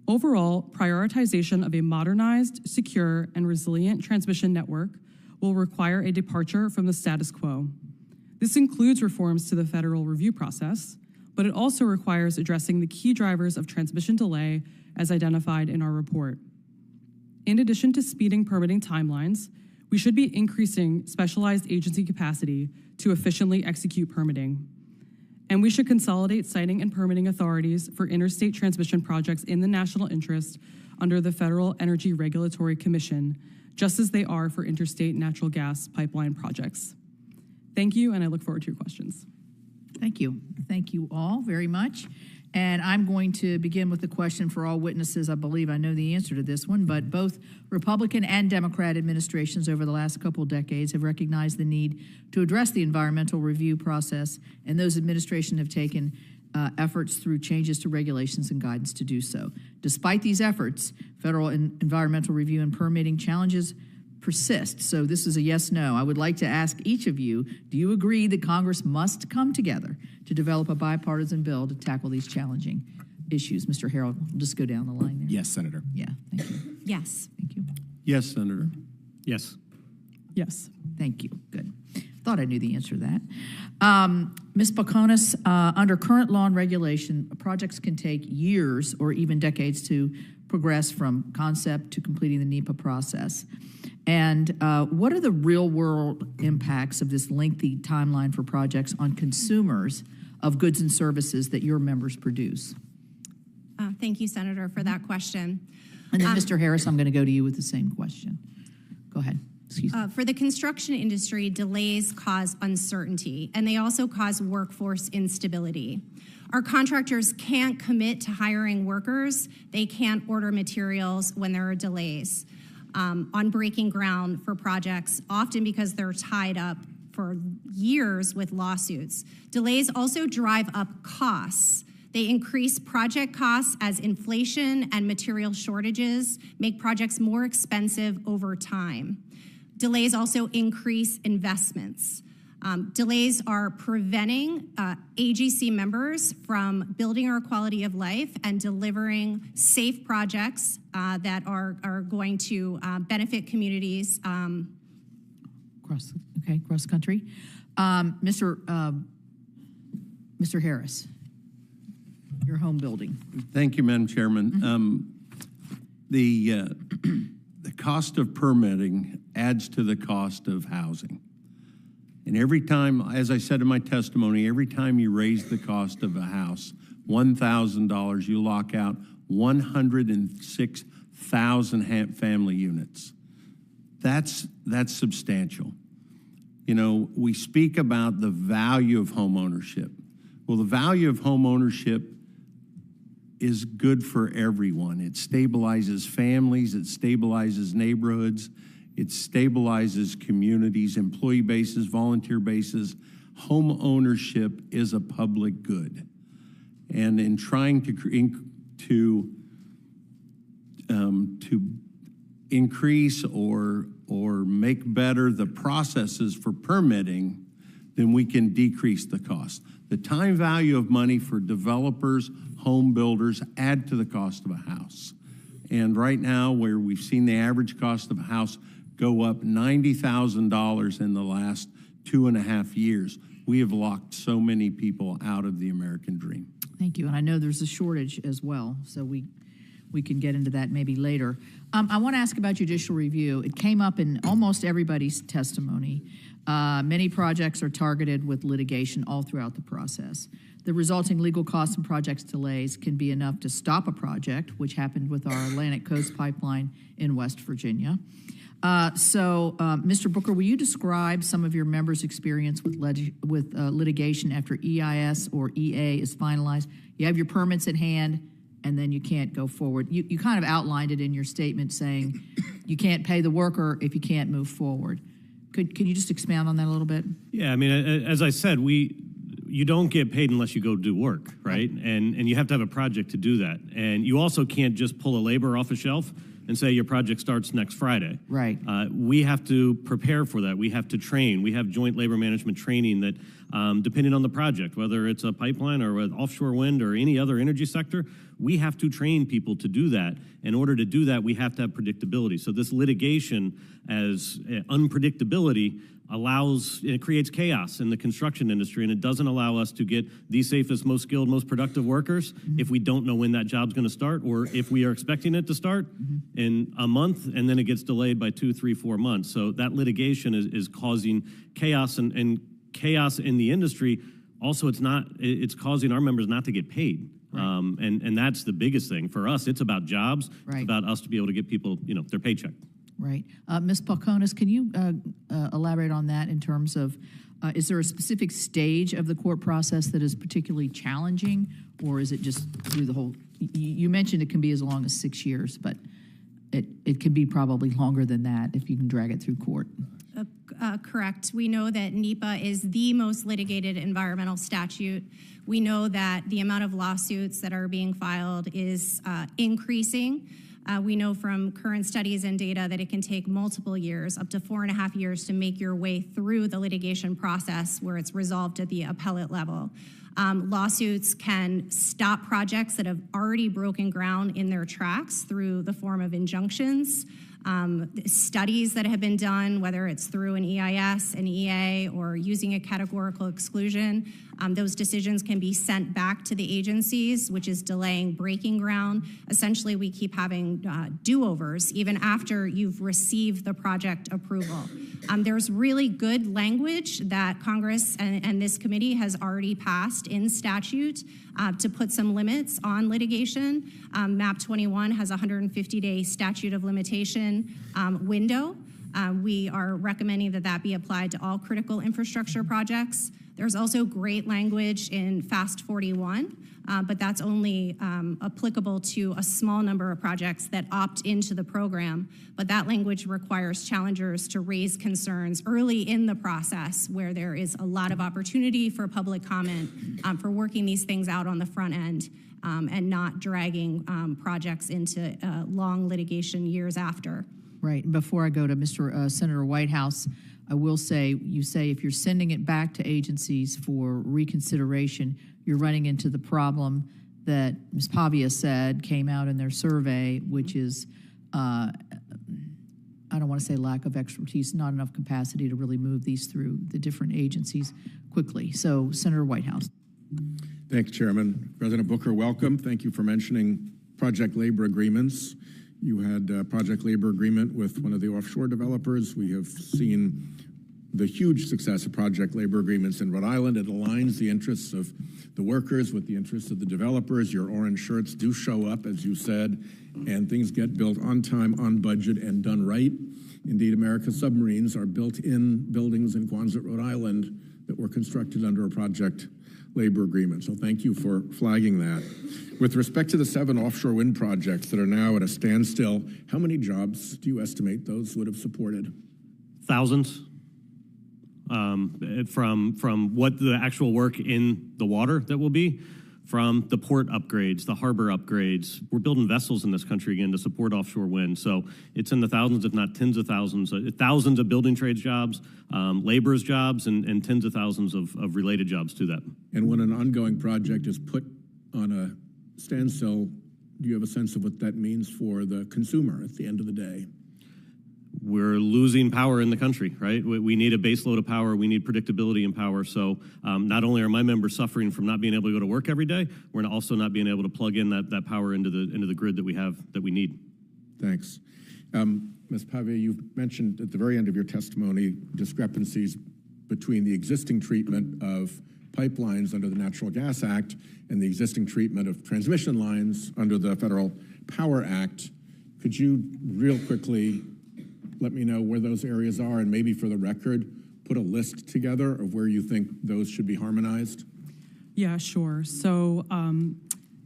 Overall, prioritization of a modernized, secure, and resilient transmission network will require a departure from the status quo. This includes reforms to the federal review process, but it also requires addressing the key drivers of transmission delay as identified in our report. In addition to speeding permitting timelines, we should be increasing specialized agency capacity to efficiently execute permitting. And we should consolidate siting and permitting authorities for interstate transmission projects in the national interest under the Federal Energy Regulatory Commission, just as they are for interstate natural gas pipeline projects. Thank you, and I look forward to your questions. Thank you. Thank you all very much. And I'm going to begin with the question for all witnesses. I believe I know the answer to this one, but both Republican and Democrat administrations over the last couple of decades have recognized the need to address the environmental review process, and those administrations have taken efforts through changes to regulations and guidance to do so. Despite these efforts, federal environmental review and permitting challenges persist. So this is a yes/no. I would like to ask each of you, do you agree that Congress must come together to develop a bipartisan bill to tackle these challenging issues? Mr. Harrell, we'll just go down the line there. Yes, Senator. Yeah, thank you. Yes. Thank you. Yes, Senator. Yes. Yes. Thank you. Good. Thought I knew the answer to that. Ms. Pilconis, under current law and regulation, projects can take years or even decades to progress from concept to completing the NEPA process. And what are the real-world impacts of this lengthy timeline for projects on consumers of goods and services that your members produce? Thank you, Senator, for that question. And then, Mr. Harris, I'm going to go to you with the same question. Go ahead. Excuse me. For the construction industry, delays cause uncertainty, and they also cause workforce instability. Our contractors can't commit to hiring workers. They can't order materials when there are delays on breaking ground for projects, often because they're tied up for years with lawsuits. Delays also drive up costs. They increase project costs as inflation and material shortages make projects more expensive over time. Delays also increase investments. Delays are preventing AGC members from building our quality of life and delivering safe projects that are going to benefit communities. Cross country. Mr. Harris, your home building. Thank you, Madam Chairman. The cost of permitting adds to the cost of housing. And every time, as I said in my testimony, every time you raise the cost of a house $1,000, you lock out 106,000 family units. That's substantial. You know, we speak about the value of home ownership. Well, the value of home ownership is good for everyone. It stabilizes families, it stabilizes neighborhoods, it stabilizes communities, employee bases, volunteer bases. Home ownership is a public good. And in trying to increase or make better the processes for permitting, then we can decrease the cost. The time value of money for developers, home builders add to the cost of a house. And right now, where we've seen the average cost of a house go up $90,000 in the last 2.5 years, we have locked so many people out of the American dream. Thank you. And I know there's a shortage as well, so we can get into that maybe later. I want to ask about judicial review. It came up in almost everybody's testimony. Many projects are targeted with litigation all throughout the process. The resulting legal costs and project delays can be enough to stop a project, which happened with our Atlantic Coast Pipeline in West Virginia. Mr. Booker, will you describe some of your members' experience with litigation after EIS or EA is finalized? You have your permits at hand, and then you can't go forward. You kind of outlined it in your statement, saying you can't pay the worker if you can't move forward. Could you just expound on that a little bit? Yeah, I mean, as I said, you don't get paid unless you go do work, right? And you have to have a project to do that. And you also can't just pull a laborer off a shelf and say your project starts next Friday. Right. We have to prepare for that. We have to train. We have joint labor management training that, depending on the project, whether it's a pipeline or with offshore wind or any other energy sector, we have to train people to do that. In order to do that, we have to have predictability. So this litigation as unpredictability it creates chaos in the construction industry, and it doesn't allow us to get the safest, most skilled, most productive workers if we don't know when that job's going to start, or if we are expecting it to start in a month and then it gets delayed by 2, 3, 4 months. So that litigation is causing chaos and chaos in the industry. Also, it's causing our members not to get paid. Right. And that's the biggest thing. For us, it's about jobs. Right. It's about us to be able to get people, their paycheck. Right. Ms. Pilconis, can you elaborate on that in terms of, is there a specific stage of the court process that is particularly challenging, or is it just through the whole, you mentioned it can be as long as 6 years, but it can be probably longer than that if you can drag it through court. Correct. We know that NEPA is the most litigated environmental statute. We know that the amount of lawsuits that are being filed is increasing. We know from current studies and data that it can take multiple years, up to 4.5 years, to make your way through the litigation process where it's resolved at the appellate level. Lawsuits can stop projects that have already broken ground in their tracks through the form of injunctions. Studies that have been done, whether it's through an EIS, an EA, or using a categorical exclusion, those decisions can be sent back to the agencies, which is delaying breaking ground. Essentially, we keep having do-overs even after you've received the project approval. There's really good language that Congress and this committee has already passed in statute to put some limits on litigation. MAP 21 has a 150-day statute of limitation window. We are recommending that be applied to all critical infrastructure projects. There's also great language in FAST 41, but that's only applicable to a small number of projects that opt into the program. But that language requires challengers to raise concerns early in the process where there is a lot of opportunity for public comment for working these things out on the front end and not dragging projects into long litigation years after. Right. Before I go to Mr. Senator Whitehouse, I will say, you say if you're sending it back to agencies for reconsideration, you're running into the problem that Ms. Pavia said came out in their survey, which is, I don't want to say lack of expertise, not enough capacity to really move these through the different agencies quickly. So, Senator Whitehouse. Thanks, Chairman. President Booker, welcome. Thank you for mentioning project labor agreements. You had a project labor agreement with one of the offshore developers. We have seen the huge success of project labor agreements in Rhode Island. It aligns the interests of the workers with the interests of the developers. Your orange shirts do show up, as you said, and things get built on time, on budget, and done right. Indeed, America's submarines are built in buildings in Quonset, Rhode Island that were constructed under a project labor agreement. So thank you for flagging that. With respect to the 7 offshore wind projects that are now at a standstill, how many jobs do you estimate those would have supported? Thousands. From what the actual work in the water that will be, from the port upgrades, the harbor upgrades. We're building vessels in this country again to support offshore wind. So it's in the thousands, if not tens of thousands, thousands of building trades jobs, laborers jobs, and tens of thousands of related jobs to that. And when an ongoing project is put on a standstill, do you have a sense of what that means for the consumer at the end of the day? We're losing power in the country, right? We need a base load of power. We need predictability in power. So not only are my members suffering from not being able to go to work every day, we're also not being able to plug in that power into the grid that we need. Thanks. Ms. Pava, you've mentioned at the very end of your testimony discrepancies between the existing treatment of pipelines under the Natural Gas Act and the existing treatment of transmission lines under the Federal Power Act. Could you real quickly let me know where those areas are, and maybe for the record, put a list together of where you think those should be harmonized? Yeah, sure. So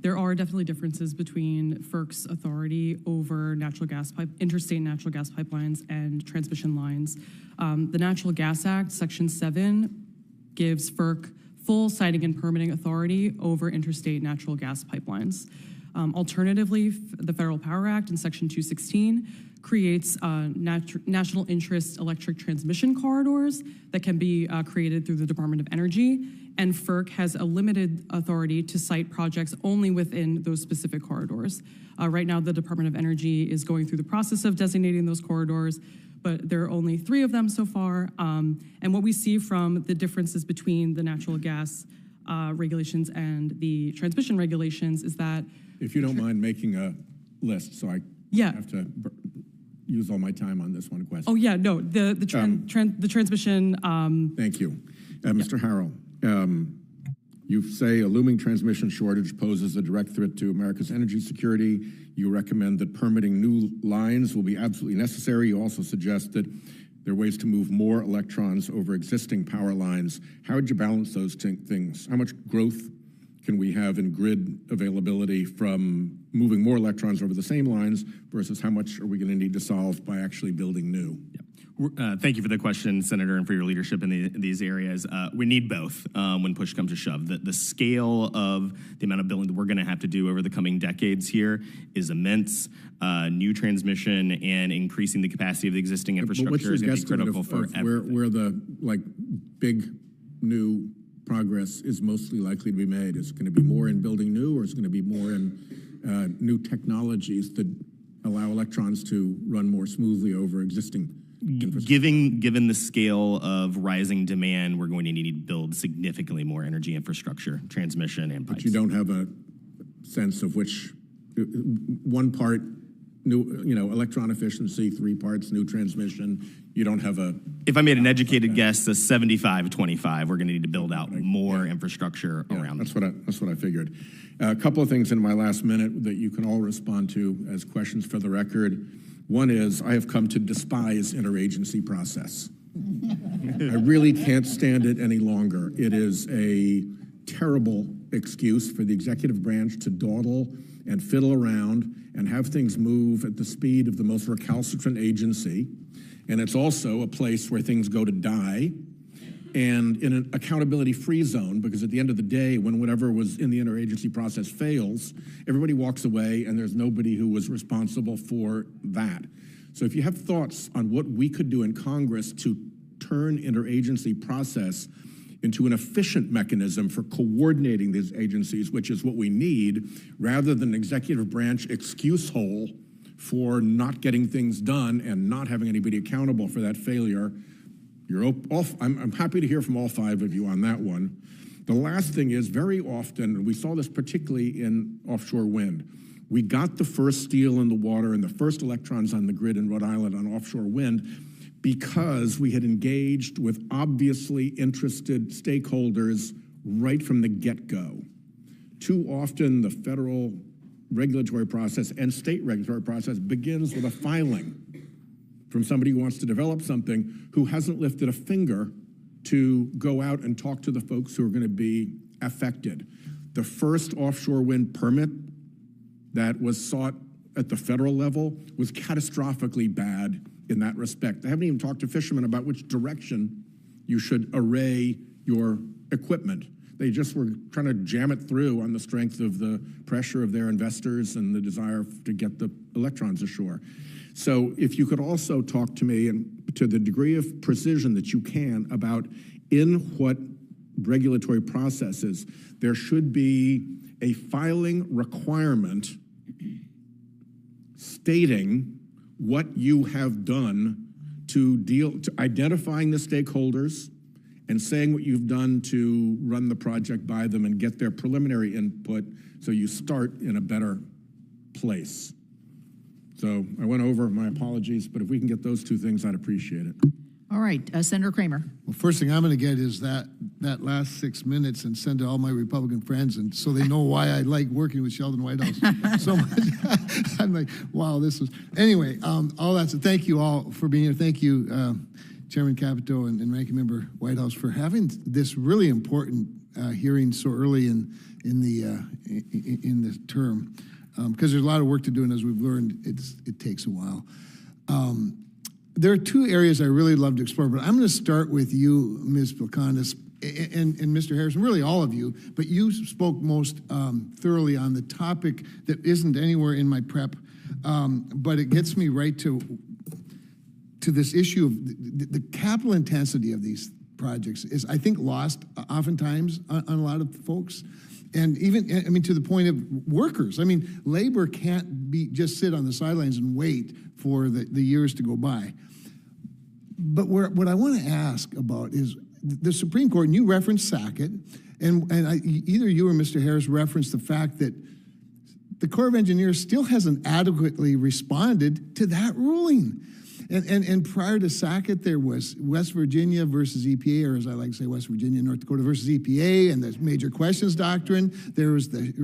there are definitely differences between FERC's authority over interstate natural gas pipelines and transmission lines. The Natural Gas Act, Section 7, gives FERC full siting and permitting authority over interstate natural gas pipelines. Alternatively, the Federal Power Act in Section 216 creates national interest electric transmission corridors that can be created through the Department of Energy, and FERC has a limited authority to cite projects only within those specific corridors. Right now, the Department of Energy is going through the process of designating those corridors, but there are only 3 of them so far. And what we see from the differences between the natural gas regulations and the transmission regulations is that— If you don't mind making a list, so I have to use all my time on this one question. Oh, yeah, no, the transmission— Thank you. Mr. Harrell, you say a looming transmission shortage poses a direct threat to America's energy security. You recommend that permitting new lines will be absolutely necessary. You also suggest that there are ways to move more electrons over existing power lines. How would you balance those things? How much growth can we have in grid availability from moving more electrons over the same lines versus how much are we going to need to solve by actually building new? Thank you for the question, Senator, and for your leadership in these areas. We need both when push comes to shove. The scale of the amount of building that we're going to have to do over the coming decades here is immense. New transmission and increasing the capacity of the existing infrastructure is going to be critical for everything. Where the big new progress is mostly likely to be made? Is it going to be more in building new, or is it going to be more in new technologies that allow electrons to run more smoothly over existing infrastructure? Given the scale of rising demand, we're going to need to build significantly more energy infrastructure, transmission, and pipes. But you don't have a sense of which one part new, electron efficiency, 3 parts new transmission. You don't have a. If I made an educated guess, a 75-25, we're going to need to build out more infrastructure around. That's what I figured. A couple of things in my last minute that you can all respond to as questions for the record. One is, I have come to despise interagency process. I really can't stand it any longer. It is a terrible excuse for the executive branch to dawdle and fiddle around and have things move at the speed of the most recalcitrant agency. And it's also a place where things go to die, and in an accountability-free zone, because at the end of the day, when whatever was in the interagency process fails, everybody walks away and there's nobody who was responsible for that. So if you have thoughts on what we could do in Congress to turn interagency process into an efficient mechanism for coordinating these agencies, which is what we need, rather than an executive branch excuse hole for not getting things done and not having anybody accountable for that failure, I'm happy to hear from all 5 of you on that one. The last thing is, very often, and we saw this particularly in offshore wind, we got the first steel in the water and the first electrons on the grid in Rhode Island on offshore wind because we had engaged with obviously interested stakeholders right from the get-go. Too often, the federal regulatory process and state regulatory process begins with a filing from somebody who wants to develop something who hasn't lifted a finger to go out and talk to the folks who are going to be affected. The first offshore wind permit that was sought at the federal level was catastrophically bad in that respect. They haven't even talked to fishermen about which direction you should array your equipment. They just were trying to jam it through on the strength of the pressure of their investors and the desire to get the electrons ashore. So if you could also talk to me, and to the degree of precision that you can, about in what regulatory processes there should be a filing requirement stating what you have done to identifying the stakeholders and saying what you've done to run the project by them and get their preliminary input so you start in a better place. So I went over, my apologies, but if we can get those 2 things, I'd appreciate it. All right, Senator Kramer. Well, first thing I'm going to get is that last 6 minutes and send to all my Republican friends, and so they know why I like working with Sheldon Whitehouse so much. I'm like, wow, this was... Anyway, all that, so thank you all for being here. Thank you, Chairman Capito and Ranking Member Whitehouse, for having this really important hearing so early in the term. Because there's a lot of work to do, and as we've learned, it takes a while. There are 2 areas I really love to explore, but I'm going to start with you, Ms. Pilconis, and Mr. Harrison, really all of you, but you spoke most thoroughly on the topic that isn't anywhere in my prep, but it gets me right to this issue of the capital intensity of these projects is, I think, lost oftentimes on a lot of folks. And even, I mean, to the point of workers. I mean, labor can't just sit on the sidelines and wait for the years to go by. But what I want to ask about is the Supreme Court, and you referenced Sackett, and either you or Mr. Harris referenced the fact that the Corps of Engineers still hasn't adequately responded to that ruling. And prior to Sackett, there was West Virginia versus EPA, or as I like to say, West Virginia, North Dakota versus EPA, and the major questions doctrine. There was the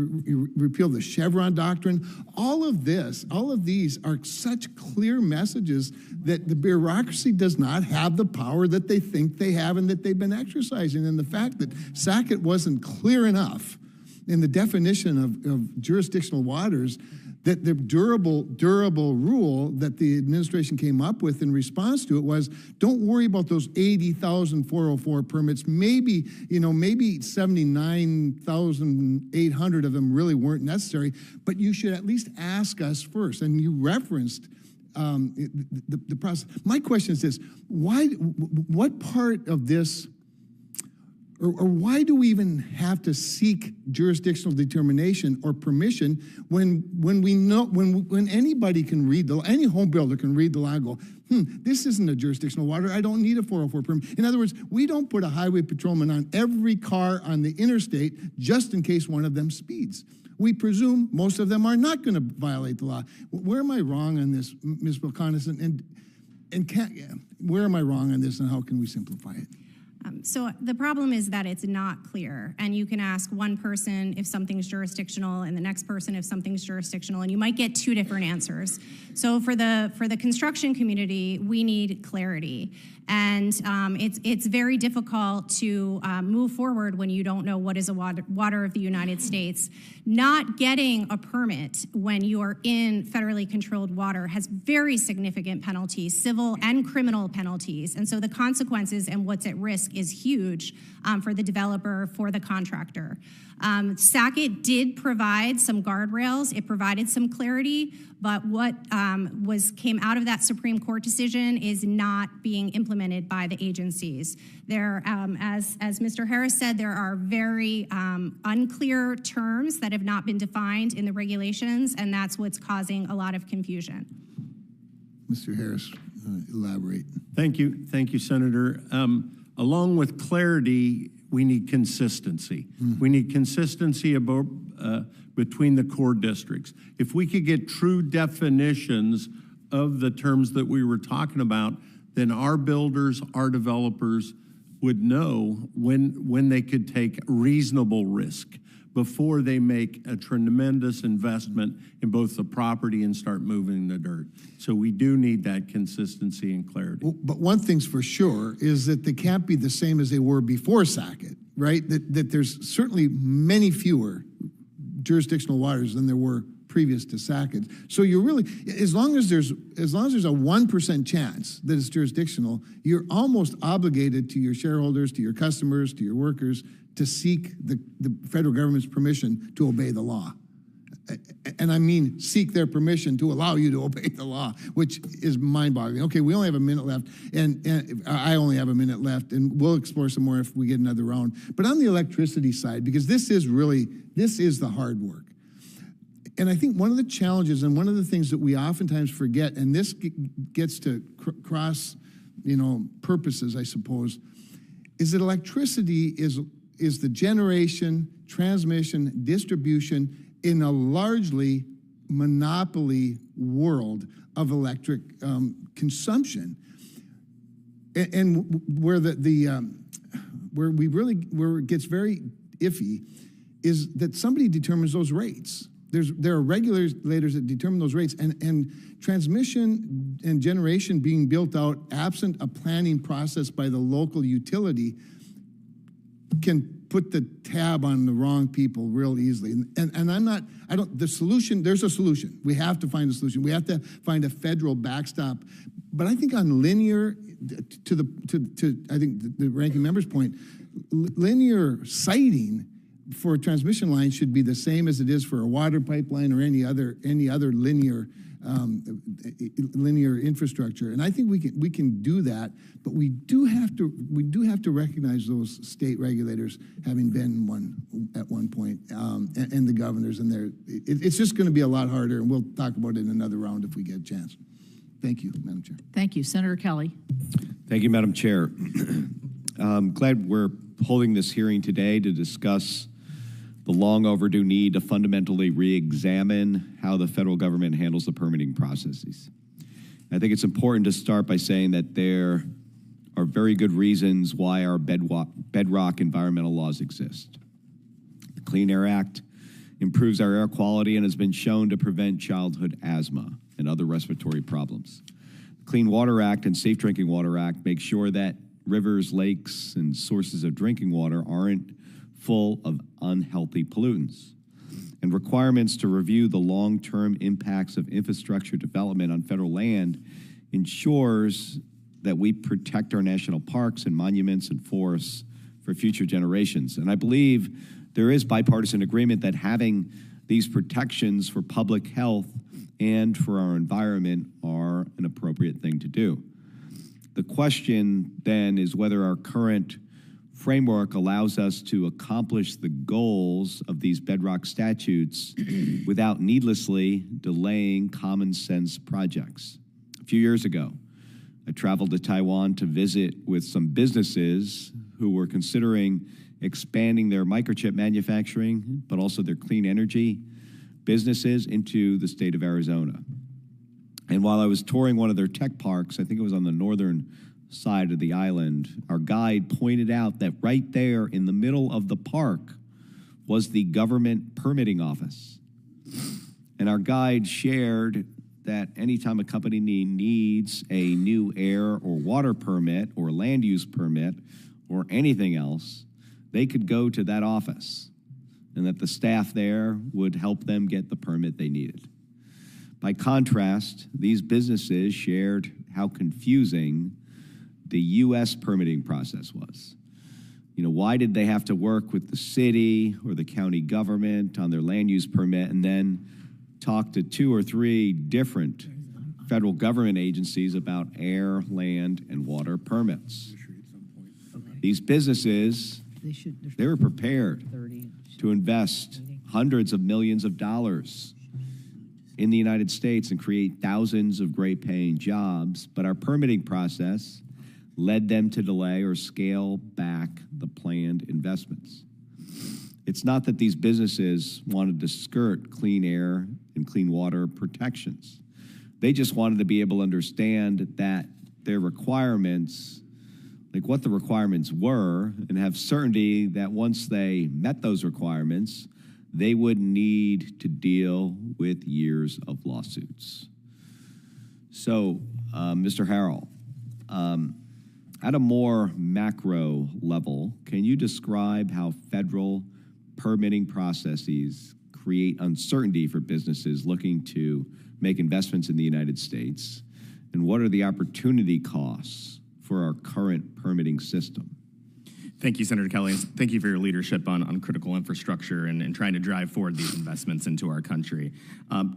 repeal of the Chevron doctrine. All of these are such clear messages that the bureaucracy does not have the power that they think they have and that they've been exercising. And the fact that Sackett wasn't clear enough in the definition of jurisdictional waters, that the durable rule that the administration came up with in response to it was, don't worry about those 80,000 404 permits. Maybe 79,800 of them really weren't necessary, but you should at least ask us first. And you referenced the process. My question is this: what part of this, or why do we even have to seek jurisdictional determination or permission when we know, when anybody can read any home builder can read the law and go, this isn't a jurisdictional water, I don't need a 404 permit. In other words, we don't put a highway patrolman on every car on the interstate just in case one of them speeds. We presume most of them are not going to violate the law. Where am I wrong on this, Ms. Pilconis? Where am I wrong on this, and how can we simplify it? So the problem is that it's not clear, and you can ask one person if something's jurisdictional and the next person if something's jurisdictional, and you might get two different answers. So for the construction community, we need clarity, and it's very difficult to move forward when you don't know what is a water of the United States. Not getting a permit when you are in federally controlled water has very significant penalties, civil and criminal penalties, and so the consequences and what's at risk is huge for the developer, for the contractor. Sackett did provide some guardrails. It provided some clarity, but what came out of that Supreme Court decision is not being implemented by the agencies. There, as Mr. Harris said, there are very unclear terms that have not been defined in the regulations, and that's what's causing a lot of confusion. Mr. Harris, elaborate. Thank you, Senator. Along with clarity, we need consistency. We need consistency between the core districts. If we could get true definitions of the terms that we were talking about, then our builders, our developers would know when they could take reasonable risk before they make a tremendous investment in both the property and start moving the dirt. So we do need that consistency and clarity. Well, but one thing's for sure is that they can't be the same as they were before Sackett, right? That there's certainly many fewer jurisdictional waters than there were previous to Sackett. So you're really, as long as there's a 1% chance that it's jurisdictional, you're almost obligated to your shareholders, to your customers, to your workers, to seek the federal government's permission to obey the law. And I mean seek their permission to allow you to obey the law, which is mind-boggling. Okay, we only have a minute left, and I only have a minute left, and we'll explore some more if we get another round. But on the electricity side, because this is the hard work. And I think one of the challenges and one of the things that we oftentimes forget, and this gets to cross, purposes, I suppose, is that electricity is the generation, transmission, distribution in a largely monopoly world of electric consumption, and where where it gets very iffy is that somebody determines those rates. There are regulators that determine those rates, and transmission and generation being built out absent a planning process by the local utility can put the tab on the wrong people real easily. And there's a solution. We have to find a solution. We have to find a federal backstop. But I think on linear, to I think the ranking member's point, linear siting for a transmission line should be the same as it is for a water pipeline or any other linear infrastructure. And I think we can do that, but we do have to recognize those state regulators having been at one point, and the governors, and it's just going to be a lot harder, and we'll talk about it in another round if we get a chance. Thank you, Madam Chair. Thank you. Senator Kelly. Thank you, Madam Chair. I'm glad we're holding this hearing today to discuss the long overdue need to fundamentally re-examine how the federal government handles the permitting processes. I think it's important to start by saying that there are very good reasons why our bedrock environmental laws exist. The Clean Air Act improves our air quality and has been shown to prevent childhood asthma and other respiratory problems. The Clean Water Act and Safe Drinking Water Act make sure that rivers, lakes, and sources of drinking water aren't full of unhealthy pollutants. And requirements to review the long-term impacts of infrastructure development on federal land ensures that we protect our national parks and monuments and forests for future generations. And I believe there is bipartisan agreement that having these protections for public health and for our environment are an appropriate thing to do. The question then is whether our current framework allows us to accomplish the goals of these bedrock statutes without needlessly delaying common sense projects. A few years ago, I traveled to Taiwan to visit with some businesses who were considering expanding their microchip manufacturing, but also their clean energy businesses into the state of Arizona. And while I was touring one of their tech parks, I think it was on the northern side of the island, our guide pointed out that right there in the middle of the park was the government permitting office. And our guide shared that anytime a company needs a new air or water permit or land use permit or anything else, they could go to that office, and that the staff there would help them get the permit they needed. By contrast, these businesses shared how confusing the U.S. permitting process was. You know, why did they have to work with the city or the county government on their land use permit and then talk to 2 or 3 different federal government agencies about air, land, and water permits? These businesses, they were prepared to invest hundreds of millions of dollars in the United States and create thousands of great paying jobs, but our permitting process led them to delay or scale back the planned investments. It's not that these businesses wanted to skirt clean air and clean water protections. They just wanted to be able to understand that their requirements, like what the requirements were, and have certainty that once they met those requirements, they would need to deal with years of lawsuits. So, Mr. Harrell, at a more macro level, can you describe how federal permitting processes create uncertainty for businesses looking to make investments in the United States? And what are the opportunity costs for our current permitting system? Thank you, Senator Kelly. Thank you for your leadership on critical infrastructure and trying to drive forward these investments into our country.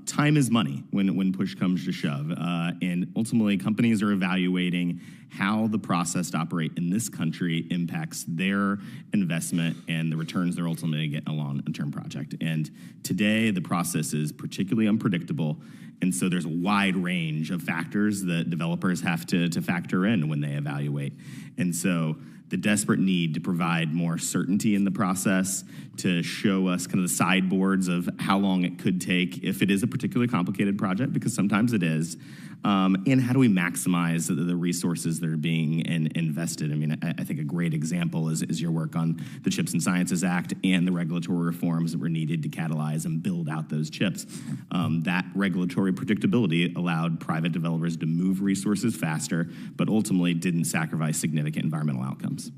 Time is money when push comes to shove. And ultimately, companies are evaluating how the process to operate in this country impacts their investment and the returns they're ultimately getting a long-term project. And today, the process is particularly unpredictable. And so there's a wide range of factors that developers have to factor in when they evaluate. And so the desperate need to provide more certainty in the process, to show us kind of the sideboards of how long it could take if it is a particularly complicated project, because sometimes it is, and how do we maximize the resources that are being invested. I mean, I think a great example is your work on the Chips and Sciences Act and the regulatory reforms that were needed to catalyze and build out those chips. That regulatory predictability allowed private developers to move resources faster, but ultimately didn't sacrifice significant environmental outcomes.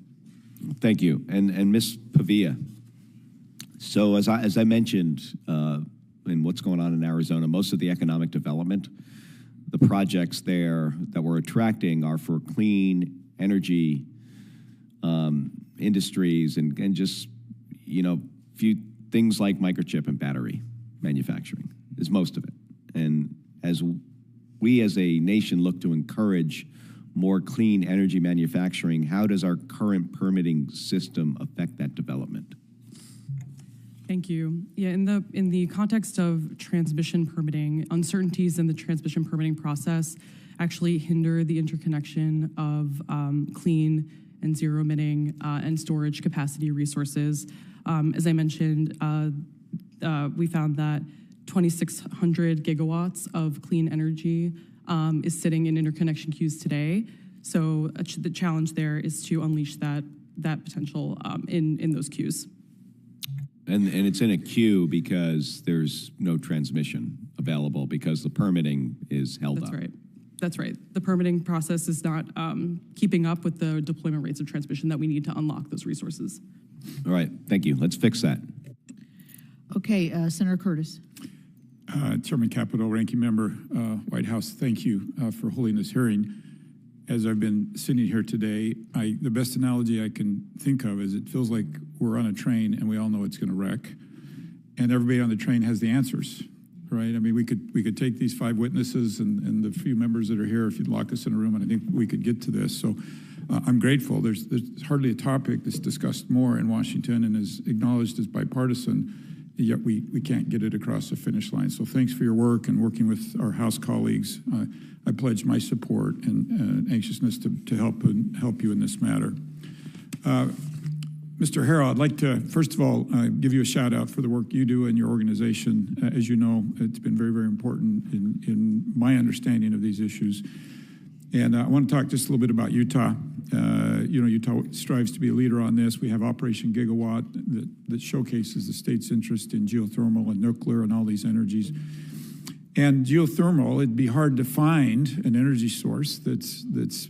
Thank you. And Ms. Pavia, so as I mentioned in what's going on in Arizona, most of the economic development, the projects there that we're attracting are for clean energy industries and just, few things like microchip and battery manufacturing is most of it. And as we as a nation look to encourage more clean energy manufacturing, how does our current permitting system affect that development? Thank you. Yeah, in the context of transmission permitting, uncertainties in the transmission permitting process actually hinder the interconnection of clean and zero emitting and storage capacity resources. As I mentioned, we found that 2,600 gigawatts of clean energy is sitting in interconnection queues today. So the challenge there is to unleash that potential in those queues. And it's in a queue because there's no transmission available because the permitting is held up. That's right. That's right. The permitting process is not keeping up with the deployment rates of transmission that we need to unlock those resources. All right, thank you. Let's fix that. Okay, Senator Curtis. Chairman Capito, Ranking Member, White House, thank you for holding this hearing. As I've been sitting here today, the best analogy I can think of is it feels like we're on a train and we all know it's going to wreck, and everybody on the train has the answers, right? I mean, we could take these 5 witnesses and the few members that are here, if you'd lock us in a room, and I think we could get to this. So I'm grateful. There's hardly a topic that's discussed more in Washington and is acknowledged as bipartisan, yet we can't get it across the finish line. So thanks for your work and working with our House colleagues. I pledge my support and anxiousness to help you in this matter. Mr. Harrell, I'd like to, first of all, give you a shout out for the work you do in your organization. As you know, it's been very, very important in my understanding of these issues. And I want to talk just a little bit about Utah. Utah strives to be a leader on this. We have Operation Gigawatt that showcases the state's interest in geothermal and nuclear and all these energies. And geothermal, it'd be hard to find an energy source that's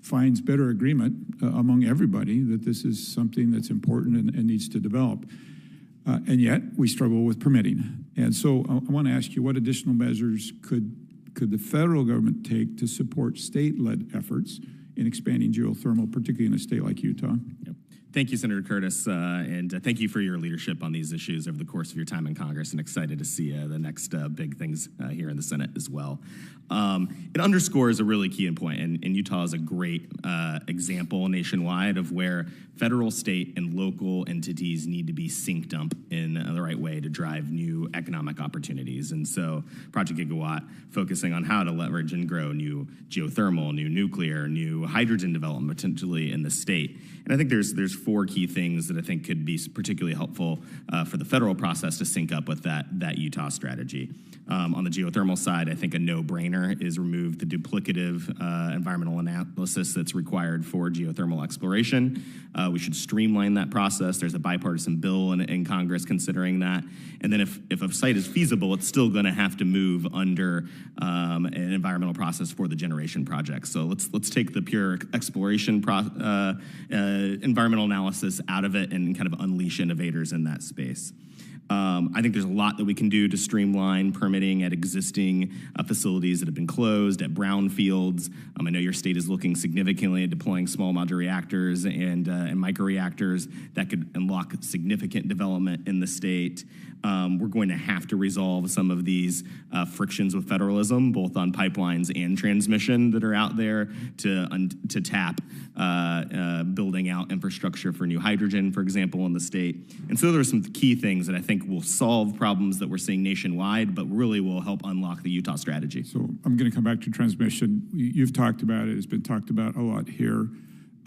finds better agreement among everybody that this is something that's important and needs to develop. And yet we struggle with permitting. And so I want to ask you, what additional measures could the federal government take to support state-led efforts in expanding geothermal, particularly in a state like Utah? Yep. Thank you, Senator Curtis, and thank you for your leadership on these issues over the course of your time in Congress, and excited to see the next big things here in the Senate as well. It underscores a really key point, and Utah is a great example nationwide of where federal, state, and local entities need to be synced up in the right way to drive new economic opportunities. And so Project Gigawatt, focusing on how to leverage and grow new geothermal, new nuclear, new hydrogen development potentially in the state. And I think there's 4 key things that I think could be particularly helpful for the federal process to sync up with that Utah strategy. On the geothermal side, I think a no-brainer is remove the duplicative environmental analysis that's required for geothermal exploration. We should streamline that process. There's a bipartisan bill in Congress considering that. And then if a site is feasible, it's still going to have to move under an environmental process for the generation project. So let's take the pure exploration environmental analysis out of it and kind of unleash innovators in that space. I think there's a lot that we can do to streamline permitting at existing facilities that have been closed, at brownfields. I know your state is looking significantly at deploying small modular reactors and microreactors that could unlock significant development in the state. We're going to have to resolve some of these frictions with federalism, both on pipelines and transmission that are out there to tap building out infrastructure for new hydrogen, for example, in the state. And so there are some key things that I think will solve problems that we're seeing nationwide, but really will help unlock the Utah strategy. So I'm going to come back to transmission. You've talked about it. It's been talked about a lot here.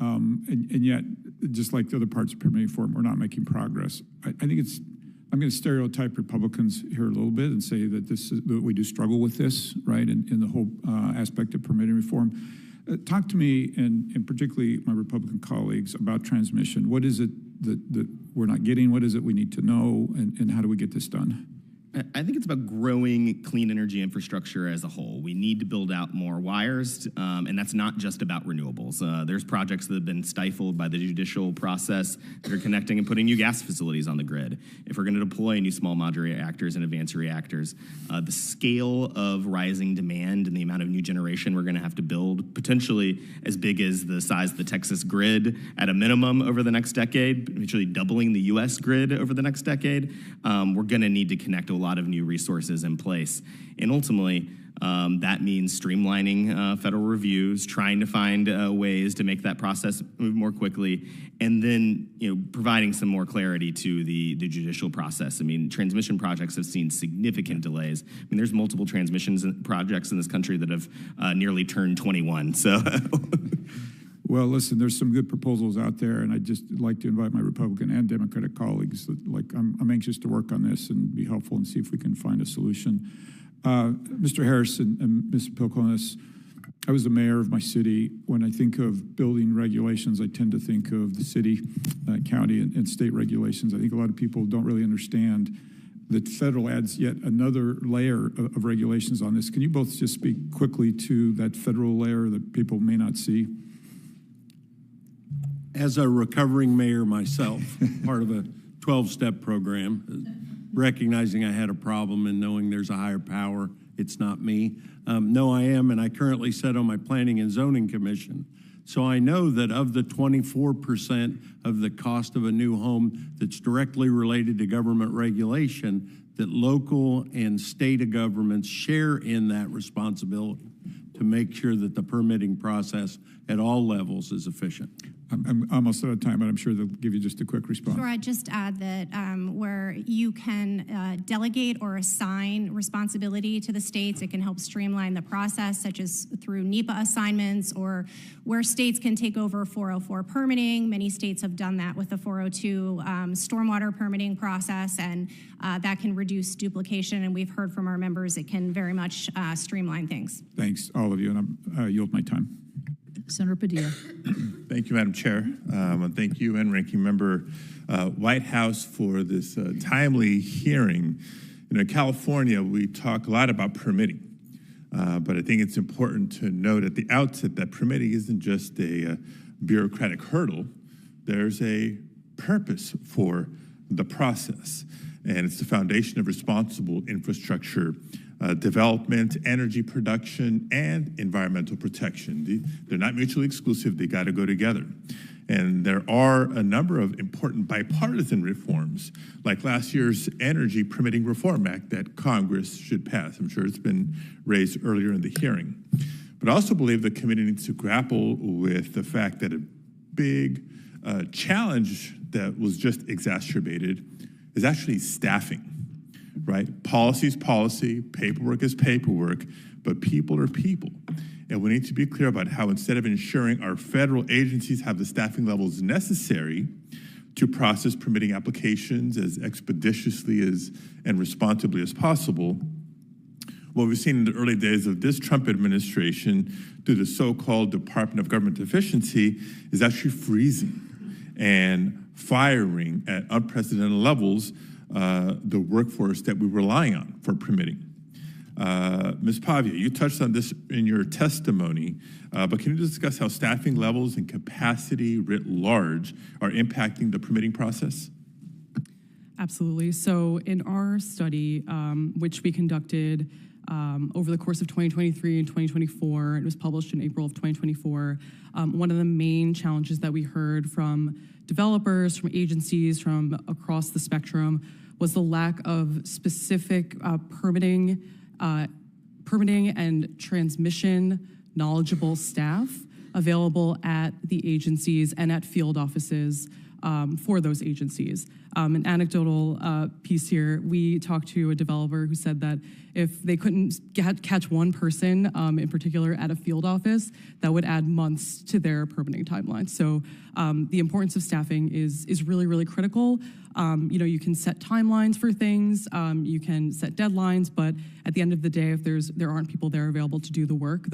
And yet, just like the other parts of permitting reform, we're not making progress. I think I'm going to stereotype Republicans here a little bit and say that that we do struggle with this, right, in the whole aspect of permitting reform. Talk to me, and particularly my Republican colleagues, about transmission. What is it that we're not getting? What is it we need to know? And how do we get this done? I think it's about growing clean energy infrastructure as a whole. We need to build out more wires, and that's not just about renewables. There's projects that have been stifled by the judicial process that are connecting and putting new gas facilities on the grid. If we're going to deploy new small modular reactors and advanced reactors, the scale of rising demand and the amount of new generation we're going to have to build, potentially as big as the size of the Texas grid at a minimum over the next decade, potentially doubling the U.S. grid over the next decade, we're going to need to connect a lot of new resources in place. And ultimately, that means streamlining federal reviews, trying to find ways to make that process move more quickly, and then providing some more clarity to the judicial process. I mean, transmission projects have seen significant delays. I mean, there's multiple transmission projects in this country that have nearly turned 21. So. Well, listen, there's some good proposals out there, and I'd just like to invite my Republican and Democratic colleagues. I'm anxious to work on this and be helpful and see if we can find a solution. Mr. Harris and Ms. Pilconis, I was the mayor of my city. When I think of building regulations, I tend to think of the city, county, and state regulations. I think a lot of people don't really understand that federal adds yet another layer of regulations on this. Can you both just speak quickly to that federal layer that people may not see? As a recovering mayor myself, part of a 12-step program, recognizing I had a problem and knowing there's a higher power, it's not me. No, I am, and I currently sit on my Planning and Zoning Commission. So I know that of the 24% of the cost of a new home that's directly related to government regulation, that local and state governments share in that responsibility to make sure that the permitting process at all levels is efficient. I'm almost out of time, but I'm sure they'll give you just a quick response. Sure, I'd just add that where you can delegate or assign responsibility to the states, it can help streamline the process, such as through NEPA assignments, or where states can take over 404 permitting. Many states have done that with the 402 stormwater permitting process, and that can reduce duplication. And we've heard from our members it can very much streamline things. Thanks, all of you, and I yield my time. Senator Padilla. Thank you, Madam Chair. And thank you and Ranking Member Whitehouse for this timely hearing. In California, we talk a lot about permitting, but I think it's important to note at the outset that permitting isn't just a bureaucratic hurdle. There's a purpose for the process, and it's the foundation of responsible infrastructure development, energy production, and environmental protection. They're not mutually exclusive. They got to go together. And there are a number of important bipartisan reforms, like last year's Energy Permitting Reform Act that Congress should pass. I'm sure it's been raised earlier in the hearing. But I also believe the committee needs to grapple with the fact that a big challenge that was just exacerbated is actually staffing. Right? Policy is policy, paperwork is paperwork, but people are people. And we need to be clear about how instead of ensuring our federal agencies have the staffing levels necessary to process permitting applications as expeditiously and responsibly as possible, what we've seen in the early days of this Trump administration through the so-called Department of Government Efficiency is actually freezing and firing at unprecedented levels the workforce that we rely on for permitting. Ms. Pavia, you touched on this in your testimony, but can you discuss how staffing levels and capacity writ large are impacting the permitting process? Absolutely. So in our study, which we conducted over the course of 2023 and 2024, it was published in April of 2024, one of the main challenges that we heard from developers, from agencies, from across the spectrum was the lack of specific permitting and transmission knowledgeable staff available at the agencies and at field offices for those agencies. An anecdotal piece here, we talked to a developer who said that if they couldn't catch one person in particular at a field office, that would add months to their permitting timeline. So the importance of staffing is really, really critical. You can set timelines for things, you can set deadlines, but at the end of the day, if there aren't people there available to do the work,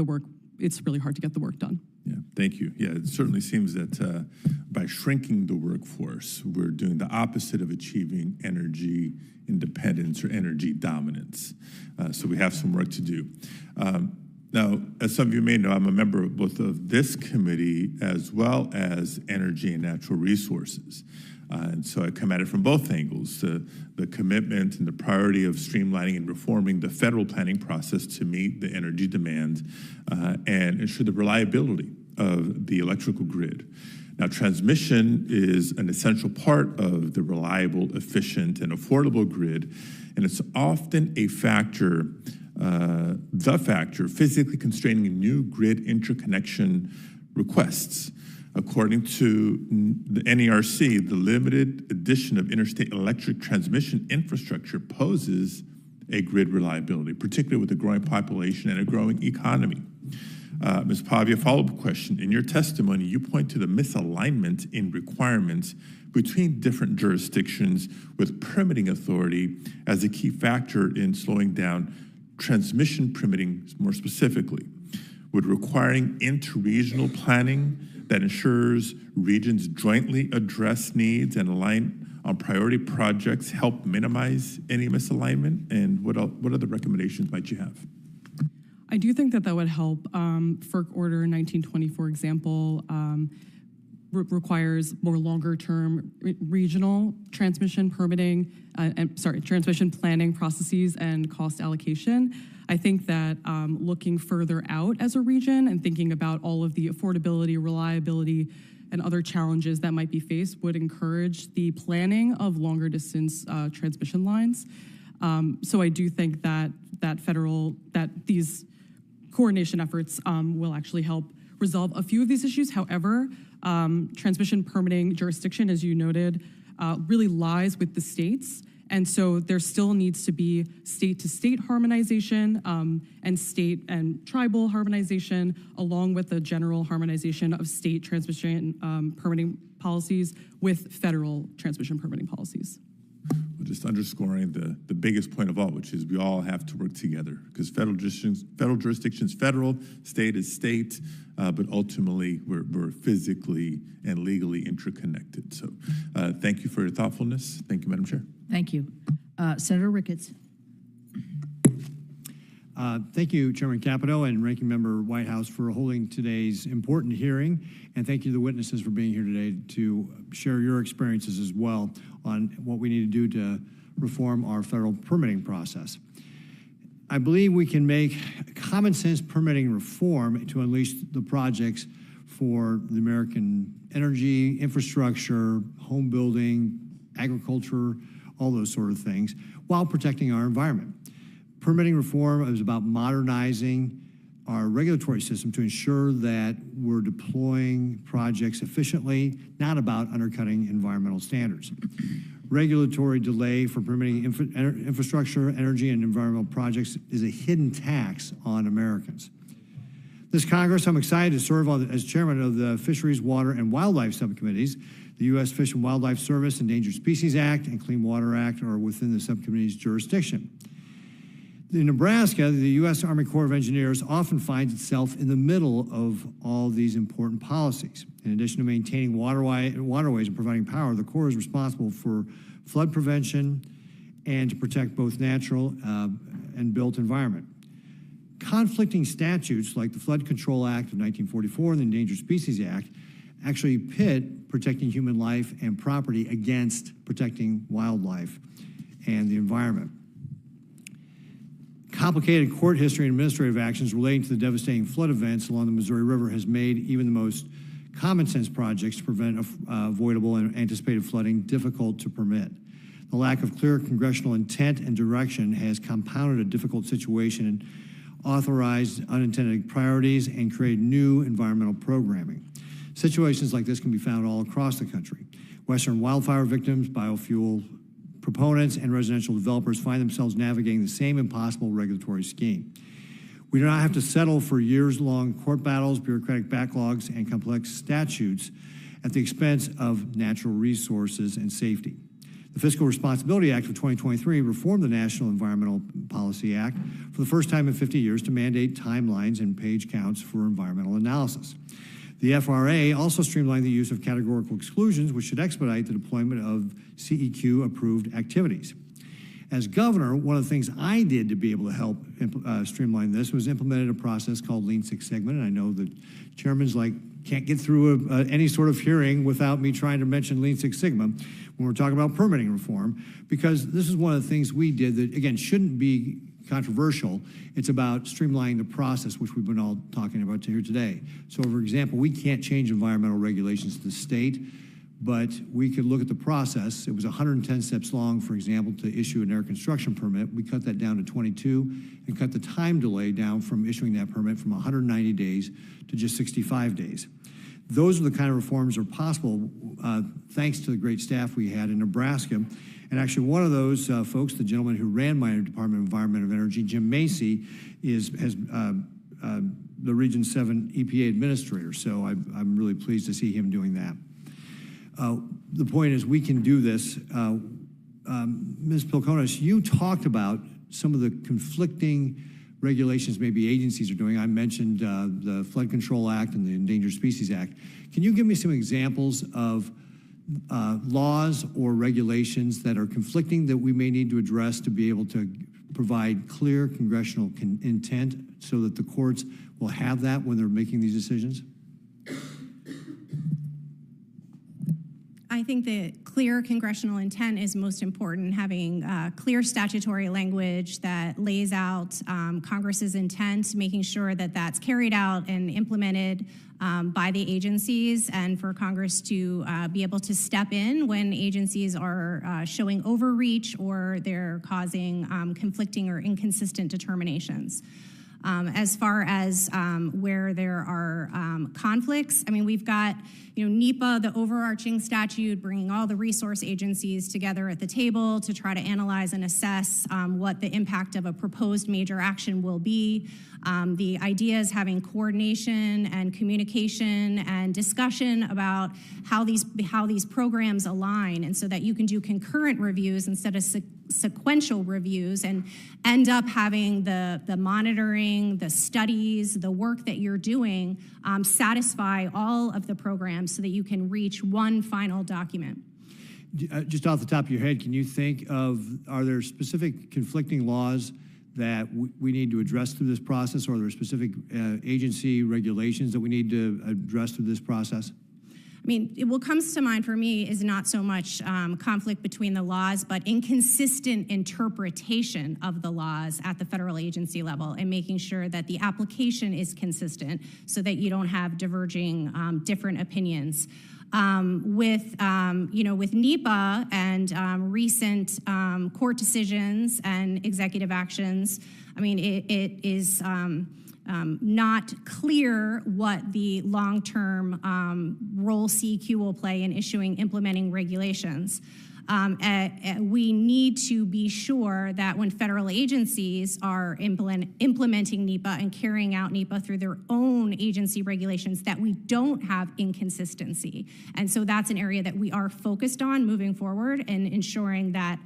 it's really hard to get the work done. Yeah, thank you. Yeah, it certainly seems that by shrinking the workforce, we're doing the opposite of achieving energy independence or energy dominance. So we have some work to do. Now, as some of you may know, I'm a member of both of this committee as well as Energy and Natural Resources. And so I come at it from both angles, the commitment and the priority of streamlining and reforming the federal planning process to meet the energy demand and ensure the reliability of the electrical grid. Now, transmission is an essential part of the reliable, efficient, and affordable grid, and it's often a factor, the factor physically constraining new grid interconnection requests. According to the NERC, the limited addition of interstate electric transmission infrastructure poses a grid reliability, particularly with a growing population and a growing economy. Ms. Pava, a follow-up question. In your testimony, you point to the misalignment in requirements between different jurisdictions with permitting authority as a key factor in slowing down transmission permitting more specifically. Would requiring interregional planning that ensures regions jointly address needs and align on priority projects help minimize any misalignment? And what other recommendations might you have? I do think that would help. FERC Order 1920, for example, requires more longer-term regional transmission permitting, transmission planning processes and cost allocation. I think that looking further out as a region and thinking about all of the affordability, reliability, and other challenges that might be faced would encourage the planning of longer distance transmission lines. So I do think that these coordination efforts will actually help resolve a few of these issues. However, transmission permitting jurisdiction, as you noted, really lies with the states. And so there still needs to be state-to-state harmonization and state and tribal harmonization, along with the general harmonization of state transmission permitting policies with federal transmission permitting policies. Just underscoring the biggest point of all, which is we all have to work together, because federal jurisdictions, federal, state is state, but ultimately we're physically and legally interconnected. So thank you for your thoughtfulness. Thank you, Madam Chair. Thank you. Senator Ricketts. Thank you, Chairman Capito and Ranking Member Whitehouse, for holding today's important hearing. And thank you to the witnesses for being here today to share your experiences as well on what we need to do to reform our federal permitting process. I believe we can make common sense permitting reform to unleash the projects for the American energy, infrastructure, home building, agriculture, all those sort of things, while protecting our environment. Permitting reform is about modernizing our regulatory system to ensure that we're deploying projects efficiently, not about undercutting environmental standards. Regulatory delay for permitting infrastructure, energy, and environmental projects is a hidden tax on Americans. This Congress, I'm excited to serve as chairman of the Fisheries, Water, and Wildlife Subcommittees. The U.S. Fish and Wildlife Service, Endangered Species Act, and Clean Water Act are within the subcommittee's jurisdiction. In Nebraska, the U.S. Army Corps of Engineers often finds itself in the middle of all these important policies. In addition to maintaining waterways and providing power, the Corps is responsible for flood prevention and to protect both natural and built environment. Conflicting statutes like the Flood Control Act of 1944 and the Endangered Species Act actually pit protecting human life and property against protecting wildlife and the environment. Complicated court history and administrative actions relating to the devastating flood events along the Missouri River has made even the most common sense projects to prevent avoidable and anticipated flooding difficult to permit. The lack of clear congressional intent and direction has compounded a difficult situation and authorized unintended priorities and created new environmental programming. Situations like this can be found all across the country. Western wildfire victims, biofuel proponents, and residential developers find themselves navigating the same impossible regulatory scheme. We do not have to settle for years-long court battles, bureaucratic backlogs, and complex statutes at the expense of natural resources and safety. The Fiscal Responsibility Act of 2023 reformed the National Environmental Policy Act for the first time in 50 years to mandate timelines and page counts for environmental analysis. The FRA also streamlined the use of categorical exclusions, which should expedite the deployment of CEQ-approved activities. As governor, one of the things I did to be able to help streamline this was implemented a process called Lean Six Sigma, and I know the chairman's like, can't get through any sort of hearing without me trying to mention Lean Six Sigma when we're talking about permitting reform, because this is one of the things we did that, again, shouldn't be controversial. It's about streamlining the process, which we've been all talking about here today. So, for example, we can't change environmental regulations to the state, but we could look at the process. It was 110 steps long, for example, to issue an air construction permit. We cut that down to 22 and cut the time delay down from issuing that permit from 190 days to just 65 days. Those are the kind of reforms that are possible thanks to the great staff we had in Nebraska. And actually, one of those folks, the gentleman who ran my Department of Environment and Energy, Jim Macy, has the Region 7 EPA administrator. So I'm really pleased to see him doing that. The point is, we can do this. Ms. Pilconis, you talked about some of the conflicting regulations maybe agencies are doing. I mentioned the Flood Control Act and the Endangered Species Act. Can you give me some examples of laws or regulations that are conflicting that we may need to address to be able to provide clear congressional intent so that the courts will have that when they're making these decisions? I think that clear congressional intent is most important, having clear statutory language that lays out Congress's intent, making sure that that's carried out and implemented by the agencies, and for Congress to be able to step in when agencies are showing overreach or they're causing conflicting or inconsistent determinations. As far as where there are conflicts, I mean, we've got, NEPA, the overarching statute, bringing all the resource agencies together at the table to try to analyze and assess what the impact of a proposed major action will be. The idea is having coordination and communication and discussion about how these programs align, and so that you can do concurrent reviews instead of sequential reviews and end up having the monitoring, the studies, the work that you're doing satisfy all of the programs so that you can reach one final document. Just off the top of your head, can you think of, are there specific conflicting laws that we need to address through this process, or are there specific agency regulations that we need to address through this process? I mean, what comes to mind for me is not so much conflict between the laws, but inconsistent interpretation of the laws at the federal agency level, and making sure that the application is consistent so that you don't have diverging different opinions. With NEPA and recent court decisions and executive actions, I mean, it is not clear what the long-term role CEQ will play in implementing regulations. We need to be sure that when federal agencies are implementing NEPA and carrying out NEPA through their own agency regulations, that we don't have inconsistency. And so that's an area that we are focused on moving forward, and ensuring that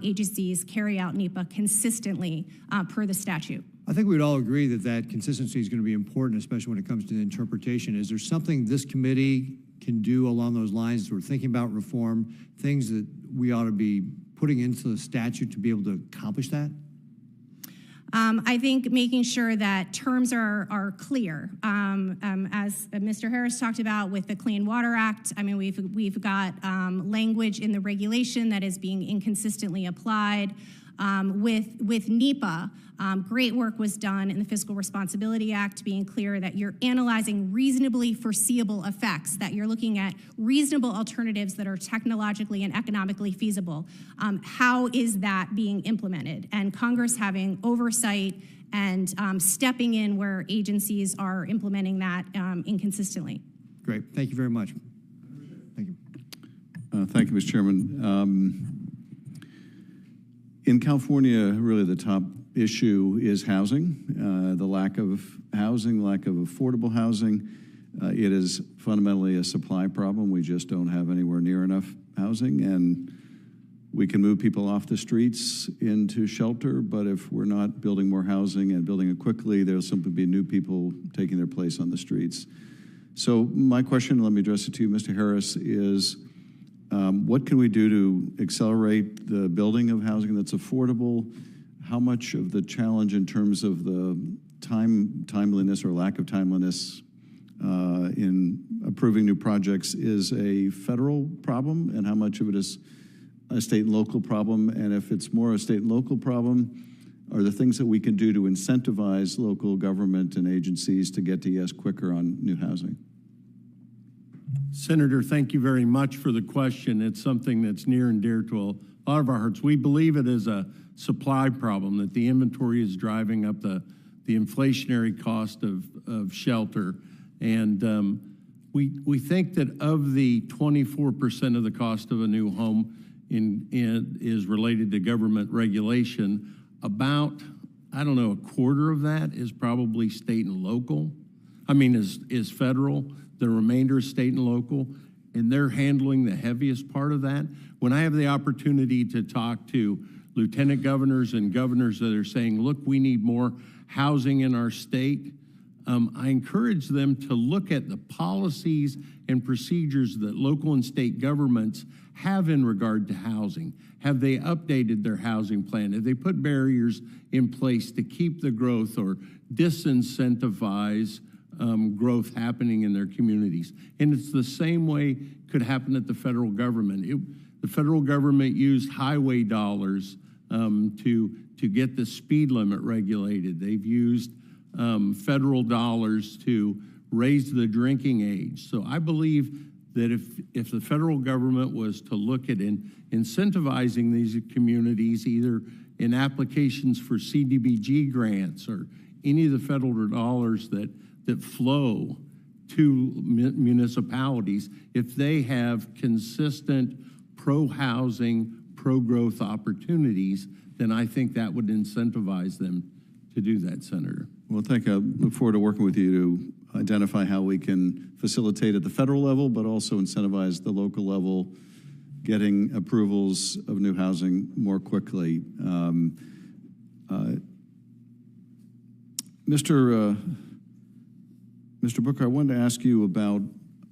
agencies carry out NEPA consistently per the statute. I think we'd all agree that that consistency is going to be important, especially when it comes to the interpretation. Is there something this committee can do along those lines as we're thinking about reform, things that we ought to be putting into the statute to be able to accomplish that? I think making sure that terms are clear. As Mr. Harris talked about with the Clean Water Act, I mean, we've got language in the regulation that is being inconsistently applied. With NEPA, great work was done in the Fiscal Responsibility Act, being clear that you're analyzing reasonably foreseeable effects, that you're looking at reasonable alternatives that are technologically and economically feasible. How is that being implemented? And Congress having oversight and stepping in where agencies are implementing that inconsistently. Great. Thank you very much. Thank you. Thank you, Mr. Chairman. In California, really the top issue is housing, the lack of housing, lack of affordable housing. It is fundamentally a supply problem. We just don't have anywhere near enough housing, and we can move people off the streets into shelter, but if we're not building more housing and building it quickly, there'll simply be new people taking their place on the streets. So my question, let me address it to you, Mr. Harris, is what can we do to accelerate the building of housing that's affordable? How much of the challenge in terms of the timeliness or lack of timeliness in approving new projects is a federal problem, and how much of it is a state and local problem? And if it's more a state and local problem, are there things that we can do to incentivize local government and agencies to get to yes quicker on new housing? Senator, thank you very much for the question. It's something that's near and dear to a lot of our hearts. We believe it is a supply problem, that the inventory is driving up the inflationary cost of shelter. And we think that of the 24% of the cost of a new home is related to government regulation, about, I don't know, a quarter of that is probably state and local. I mean, is federal. The remainder is state and local, and they're handling the heaviest part of that. When I have the opportunity to talk to lieutenant governors and governors that are saying, look, we need more housing in our state, I encourage them to look at the policies and procedures that local and state governments have in regard to housing. Have they updated their housing plan? Have they put barriers in place to keep the growth or disincentivize growth happening in their communities? And it's the same way could happen at the federal government. The federal government used highway dollars to get the speed limit regulated. They've used federal dollars to raise the drinking age. So I believe that if the federal government was to look at incentivizing these communities, either in applications for CDBG grants or any of the federal dollars that flow to municipalities, if they have consistent pro-housing, pro-growth opportunities, then I think that would incentivize them to do that, Senator. Well, thank you. I look forward to working with you to identify how we can facilitate at the federal level, but also incentivize the local level, getting approvals of new housing more quickly. Mr. Booker, I wanted to ask you about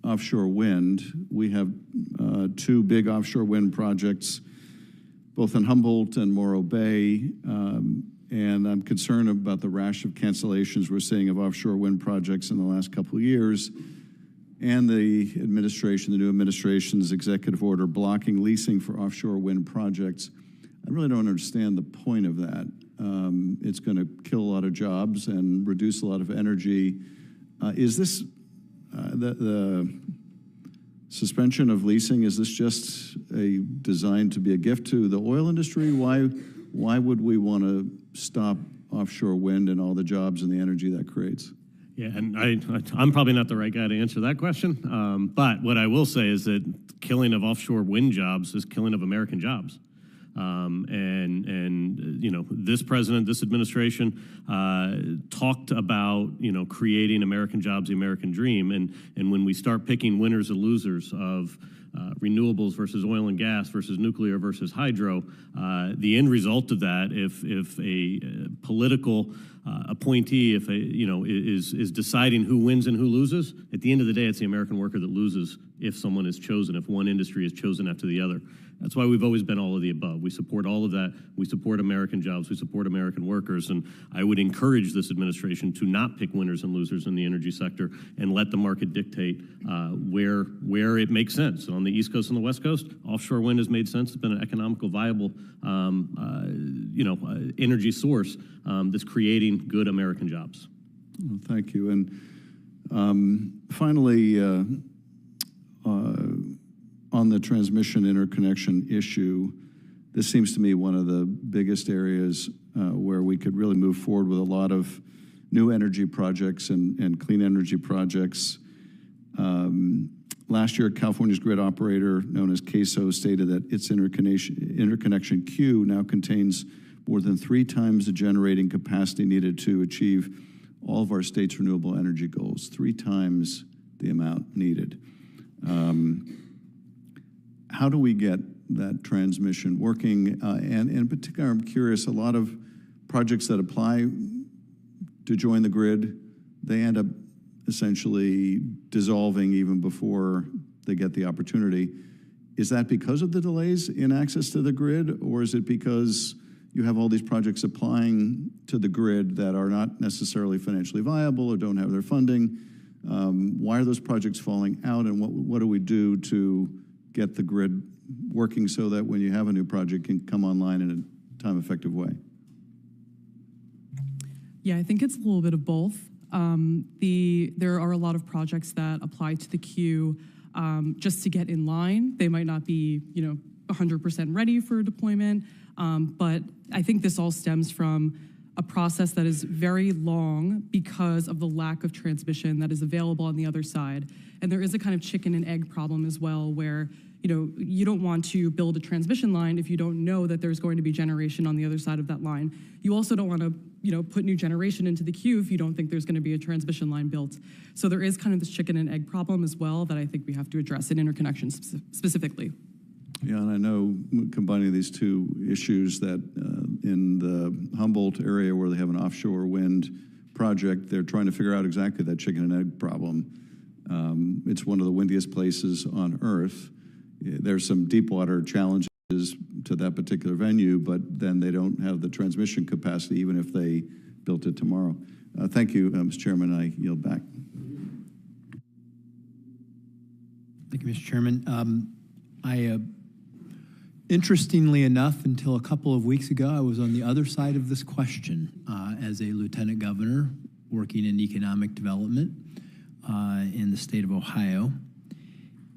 offshore wind. We have two big offshore wind projects, both in Humboldt and Morro Bay, and I'm concerned about the rash of cancellations we're seeing of offshore wind projects in the last couple of years, and the new administration's executive order blocking leasing for offshore wind projects. I really don't understand the point of that. It's going to kill a lot of jobs and reduce a lot of energy. Is this the suspension of leasing? Is this just designed to be a gift to the oil industry? Why would we want to stop offshore wind and all the jobs and the energy that creates? Yeah, and I'm probably not the right guy to answer that question. But what I will say is that killing of offshore wind jobs is killing of American jobs. And you know, this president, this administration talked about, you know, creating American jobs, the American dream. And when we start picking winners and losers of renewables versus oil and gas versus nuclear versus hydro, the end result of that, if a political appointee, is deciding who wins and who loses, at the end of the day, it's the American worker that loses if someone is chosen, if one industry is chosen after the other. That's why we've always been all of the above. We support all of that. We support American jobs. We support American workers. And I would encourage this administration to not pick winners and losers in the energy sector and let the market dictate where it makes sense. On the East Coast and the West Coast, offshore wind has made sense. It's been an economical, viable, energy source that's creating good American jobs. Well, thank you. And finally, on the transmission interconnection issue, this seems to me one of the biggest areas where we could really move forward with a lot of new energy projects and clean energy projects. Last year, California's grid operator, known as CAISO, stated that its interconnection queue now contains more than 3 times the generating capacity needed to achieve all of our state's renewable energy goals, 3 times the amount needed. How do we get that transmission working? And in particular, I'm curious, a lot of projects that apply to join the grid, they end up essentially dissolving even before they get the opportunity. Is that because of the delays in access to the grid, or is it because you have all these projects applying to the grid that are not necessarily financially viable or don't have their funding? Why are those projects falling out, and what do we do to get the grid working so that when you have a new project, can come online in a time-effective way? Yeah, I think it's a little bit of both. There are a lot of projects that apply to the queue just to get in line. They might not be, 100% ready for deployment, but I think this all stems from a process that is very long because of the lack of transmission that is available on the other side. And there is a kind of chicken and egg problem as well, where you don't want to build a transmission line if you don't know that there's going to be generation on the other side of that line. You also don't want to put new generation into the queue if you don't think there's going to be a transmission line built. So there is kind of this chicken and egg problem as well that I think we have to address in interconnection specifically. Yeah, and I know combining these two issues that in the Humboldt area where they have an offshore wind project, they're trying to figure out exactly that chicken and egg problem. It's one of the windiest places on Earth. There's some deep water challenges to that particular venue, but then they don't have the transmission capacity even if they built it tomorrow. Thank you, Mr. Chairman. I yield back. Thank you, Mr. Chairman. Interestingly enough, until a couple of weeks ago, I was on the other side of this question as a lieutenant governor working in economic development in the state of Ohio.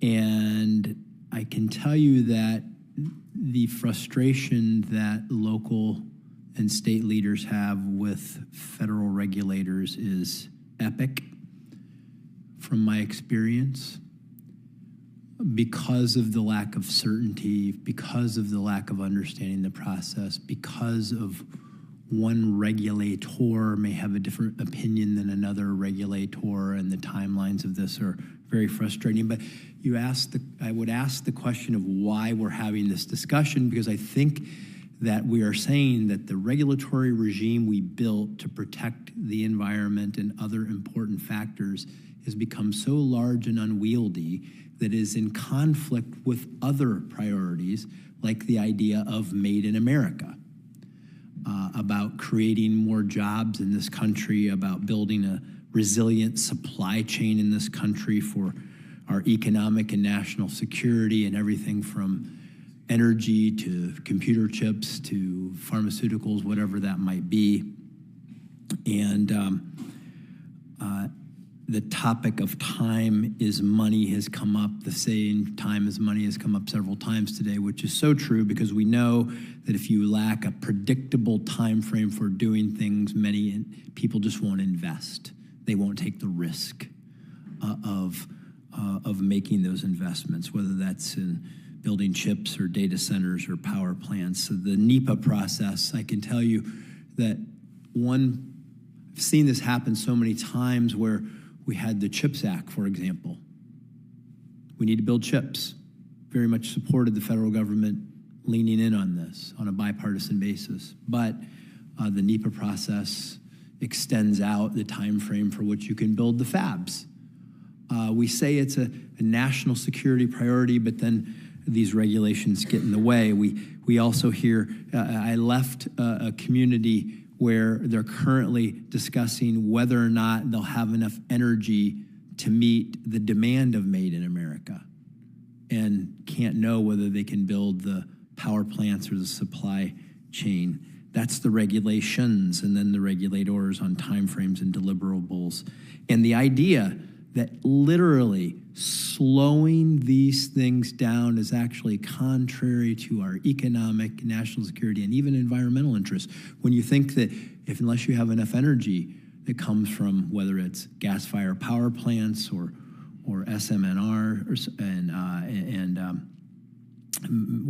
And I can tell you that the frustration that local and state leaders have with federal regulators is epic from my experience, because of the lack of certainty, because of the lack of understanding the process, because of one regulator may have a different opinion than another regulator, and the timelines of this are very frustrating. But I would ask the question of why we're having this discussion, because I think that we are saying that the regulatory regime we built to protect the environment and other important factors has become so large and unwieldy that is in conflict with other priorities, like the idea of Made in America, about creating more jobs in this country, about building a resilient supply chain in this country for our economic and national security, and everything from energy to computer chips to pharmaceuticals, whatever that might be. And the topic of time is money has come up. The saying time is money has come up several times today, which is so true, because we know that if you lack a predictable time frame for doing things, many people just won't invest. They won't take the risk of making those investments, whether that's in building chips or data centers or power plants. So the NEPA process, I can tell you that I've seen this happen so many times, where we had the CHIPS Act, for example. We need to build chips. Very much supported the federal government leaning in on this on a bipartisan basis. But the NEPA process extends out the time frame for which you can build the fabs. We say it's a national security priority, but then these regulations get in the way. We also hear, I left a community where they're currently discussing whether or not they'll have enough energy to meet the demand of Made in America, and can't know whether they can build the power plants or the supply chain. That's the regulations, and then the regulators on timeframes and deliverables. And the idea that literally slowing these things down is actually contrary to our economic, national security, and even environmental interests. When you think that unless you have enough energy that comes from whether it's gas-fired power plants or SMNR and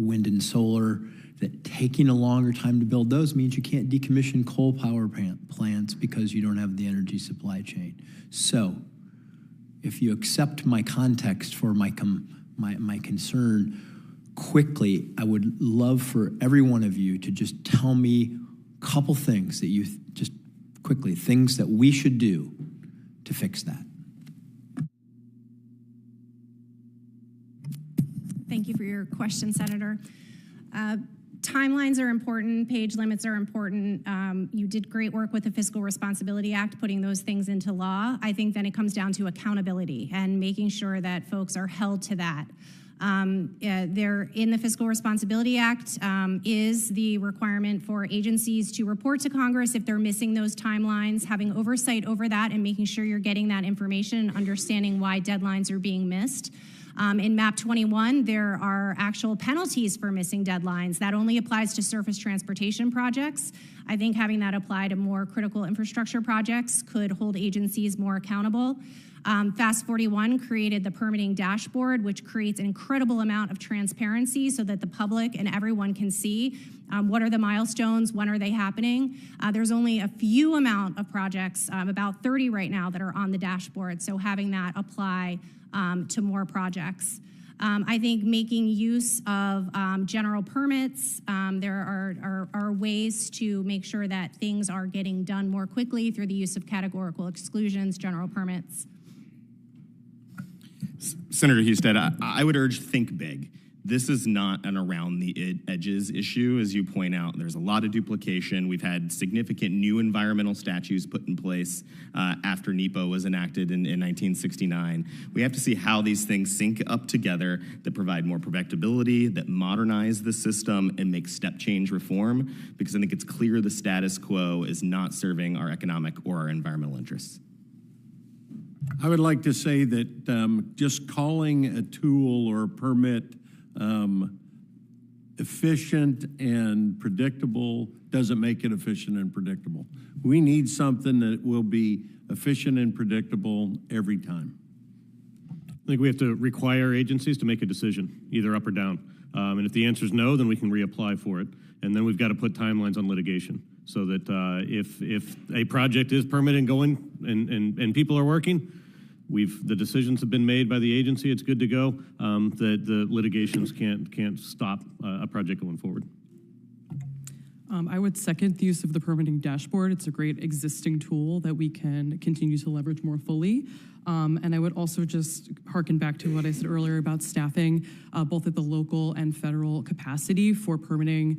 wind and solar, that taking a longer time to build those means you can't decommission coal power plants because you don't have the energy supply chain. So, if you accept my context for my concern, quickly, I would love for every one of you to just tell me a couple things that you just quickly, things that we should do to fix that. Thank you for your question, Senator. Timelines are important, page limits are important. You did great work with the Fiscal Responsibility Act, putting those things into law. I think then it comes down to accountability and making sure that folks are held to that. There in the Fiscal Responsibility Act is the requirement for agencies to report to Congress if they're missing those timelines, having oversight over that and making sure you're getting that information, understanding why deadlines are being missed. In MAP 21, there are actual penalties for missing deadlines. That only applies to surface transportation projects. I think having that apply to more critical infrastructure projects could hold agencies more accountable. FAST 41 created the permitting dashboard, which creates an incredible amount of transparency so that the public and everyone can see what are the milestones, when are they happening. There's only a few amount of projects, about 30 right now, that are on the dashboard, so having that apply to more projects. I think making use of general permits, there are ways to make sure that things are getting done more quickly through the use of categorical exclusions, general permits. Senator Husted, I would urge think big. This is not an around the edges issue. As you point out, there's a lot of duplication. We've had significant new environmental statutes put in place after NEPA was enacted in 1969. We have to see how these things sync up together that provide more predictability, that modernize the system and make step change reform, because I think it's clear the status quo is not serving our economic or our environmental interests. I would like to say that just calling a tool or a permit efficient and predictable doesn't make it efficient and predictable. We need something that will be efficient and predictable every time. I think we have to require agencies to make a decision, either up or down. And if the answer is no, then we can reapply for it. And then we've got to put timelines on litigation so that if a project is permitted and going and people are working, the decisions have been made by the agency, it's good to go. The litigations can't stop a project going forward. I would second the use of the permitting dashboard. It's a great existing tool that we can continue to leverage more fully. And I would also just harken back to what I said earlier about staffing, both at the local and federal capacity for permitting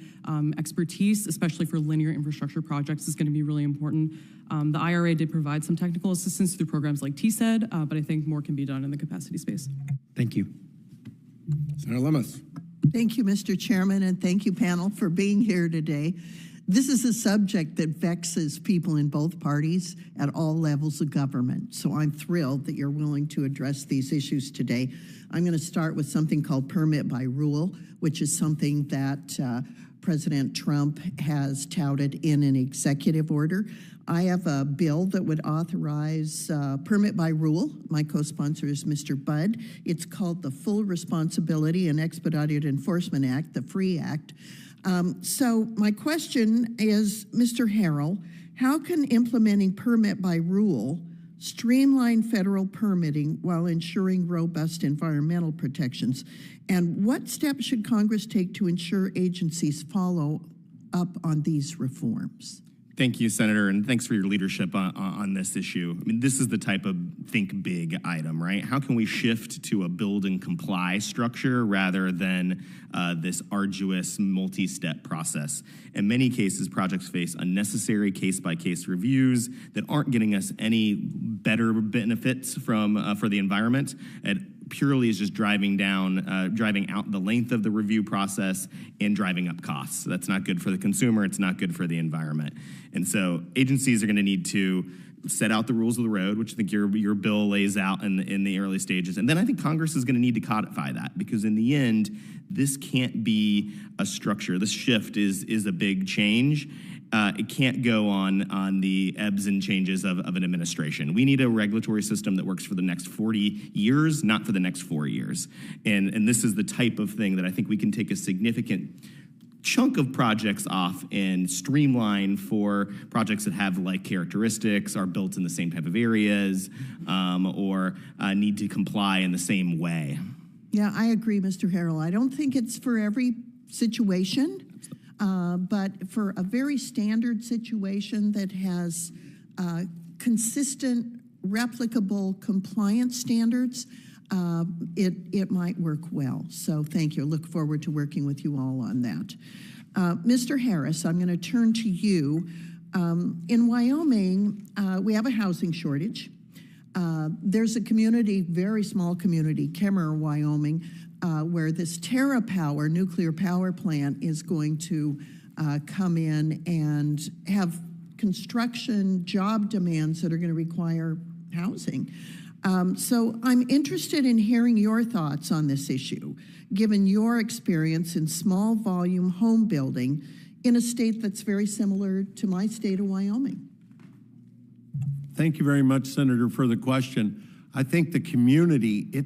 expertise, especially for linear infrastructure projects, is going to be really important. The IRA did provide some technical assistance through programs like TSED, but I think more can be done in the capacity space. Thank you. Senator Lummis. Thank you, Mr. Chairman, and thank you, panel, for being here today. This is a subject that vexes people in both parties at all levels of government, so I'm thrilled that you're willing to address these issues today. I'm going to start with something called permit by rule, which is something that President Trump has touted in an executive order. I have a bill that would authorize permit by rule. My co-sponsor is Mr. Budd. It's called the Full Responsibility and Expedited Enforcement Act, the FREE Act. So my question is, Mr. Harrell, how can implementing permit by rule streamline federal permitting while ensuring robust environmental protections? And what steps should Congress take to ensure agencies follow up on these reforms? Thank you, Senator, and thanks for your leadership on this issue. I mean, this is the type of think big item, right? How can we shift to a build and comply structure rather than this arduous multi-step process? In many cases, projects face unnecessary case-by-case reviews that aren't getting us any better benefits from for the environment. It purely is just driving out the length of the review process and driving up costs. That's not good for the consumer. It's not good for the environment. And so agencies are going to need to set out the rules of the road, which I think your bill lays out in the early stages. And then I think Congress is going to need to codify that, because in the end, this can't be a structure. This shift is a big change. It can't go on the ebbs and changes of an administration. We need a regulatory system that works for the next 40 years, not for the next 4 years. And this is the type of thing that I think we can take a significant chunk of projects off and streamline for projects that have like characteristics, are built in the same type of areas, or need to comply in the same way. Yeah, I agree, Mr. Harrell. I don't think it's for every situation. But for a very standard situation that has consistent, replicable compliance standards, it might work well. So thank you. Look forward to working with you all on that. Mr. Harris, I'm going to turn to you. In Wyoming, we have a housing shortage. There's a community, very small community, Kemmer, Wyoming, where this TerraPower nuclear power plant is going to come in and have construction job demands that are going to require housing. So I'm interested in hearing your thoughts on this issue, given your experience in small volume home building in a state that's very similar to my state of Wyoming. Thank you very much, Senator, for the question. I think the community,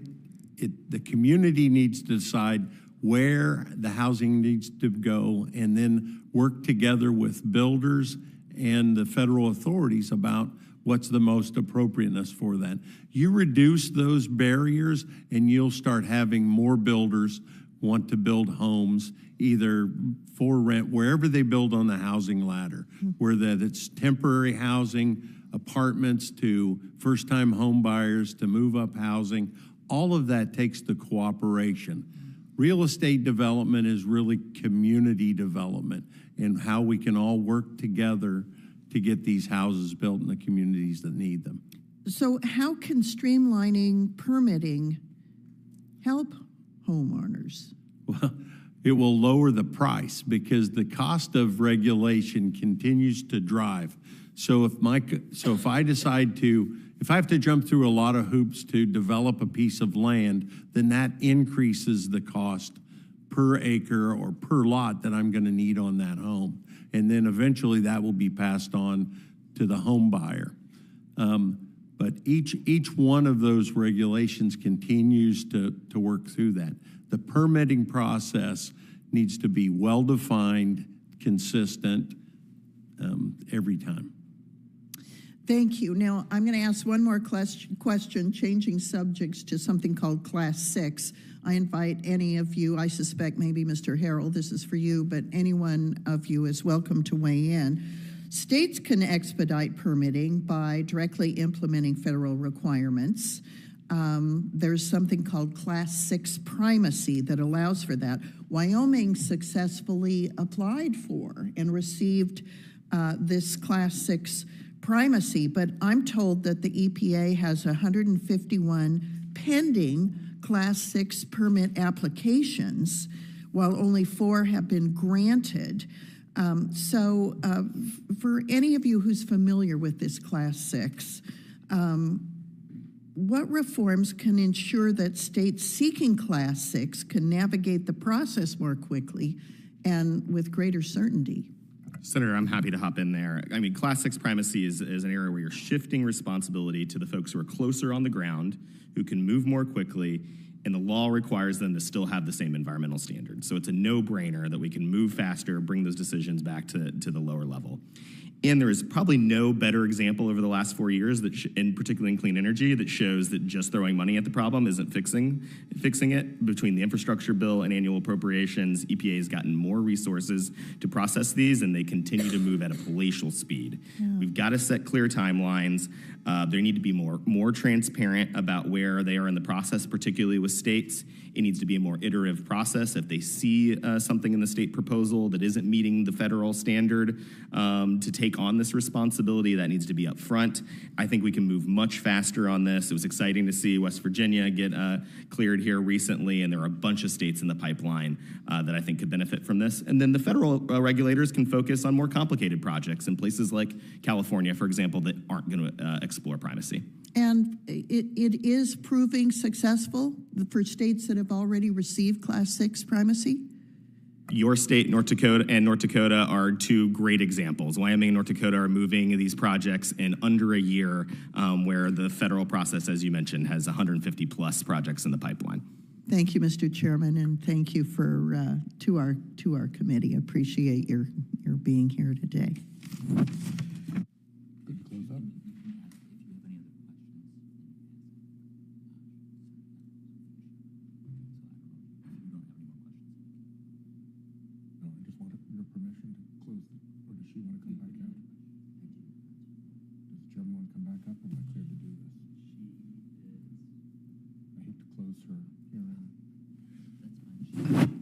the community needs to decide where the housing needs to go and then work together with builders and the federal authorities about what's the most appropriateness for that. You reduce those barriers and you'll start having more builders want to build homes either for rent, wherever they build on the housing ladder, where that it's temporary housing, apartments to first-time home buyers to move-up housing. All of that takes the cooperation. Real estate development is really community development and how we can all work together to get these houses built in the communities that need them. So how can streamlining permitting help homeowners? Well, it will lower the price because the cost of regulation continues to drive. So if I decide to, if I have to jump through a lot of hoops to develop a piece of land, then that increases the cost per acre or per lot that I'm going to need on that home. And then eventually that will be passed on to the home buyer. But each one of those regulations continues to work through that. The permitting process needs to be well-defined, consistent every time. Thank you. Now, I'm going to ask one more question, changing subjects to something called Class 6. I invite any of you, I suspect maybe Mr. Harrell, this is for you, but any one of you is welcome to weigh in. States can expedite permitting by directly implementing federal requirements. There's something called Class 6 primacy that allows for that. Wyoming successfully applied for and received this Class 6 primacy, but I'm told that the EPA has 151 pending Class 6 permit applications, while only 4 have been granted. So for any of you who's familiar with this Class 6, what reforms can ensure that states seeking Class 6 can navigate the process more quickly and with greater certainty? Senator, I'm happy to hop in there. I mean, Class 6 primacy is an area where you're shifting responsibility to the folks who are closer on the ground, who can move more quickly, and the law requires them to still have the same environmental standards. So it's a no-brainer that we can move faster, bring those decisions back to the lower level. And there is probably no better example over the last 4 years, that and particularly in clean energy, that shows that just throwing money at the problem isn't fixing it. Between the infrastructure bill and annual appropriations, EPA has gotten more resources to process these, and they continue to move at a palatial speed. Yeah. We've got to set clear timelines. They need to be more transparent about where they are in the process, particularly with states. It needs to be a more iterative process. If they see something in the state proposal that isn't meeting the federal standard to take on this responsibility, that needs to be up front. I think we can move much faster on this. It was exciting to see West Virginia get cleared here recently, and there are a bunch of states in the pipeline that I think could benefit from this. And then the federal regulators can focus on more complicated projects in places like California, for example, that aren't going to explore primacy. And it is proving successful for states that have already received Class 6 primacy? Your state, North Dakota, are two great examples. Wyoming and North Dakota are moving these projects in under a year, where the federal process, as you mentioned, has 150 plus projects in the pipeline. Thank you, Mr. Chairman, and thank you for to our committee. I appreciate your being here today.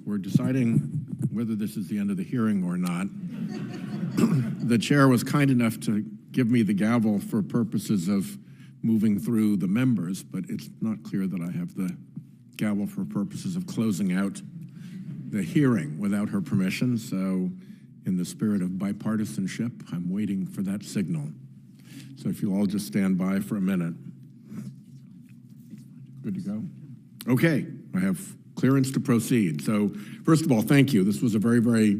We're deciding whether this is the end of the hearing or not. The chair was kind enough to give me the gavel for purposes of moving through the members, but it's not clear that I have the gavel for purposes of closing out the hearing without her permission. So in the spirit of bipartisanship, I'm waiting for that signal. So if you'll all just stand by for a minute. Good to go? Okay, I have clearance to proceed. So first of all, thank you. This was a very, very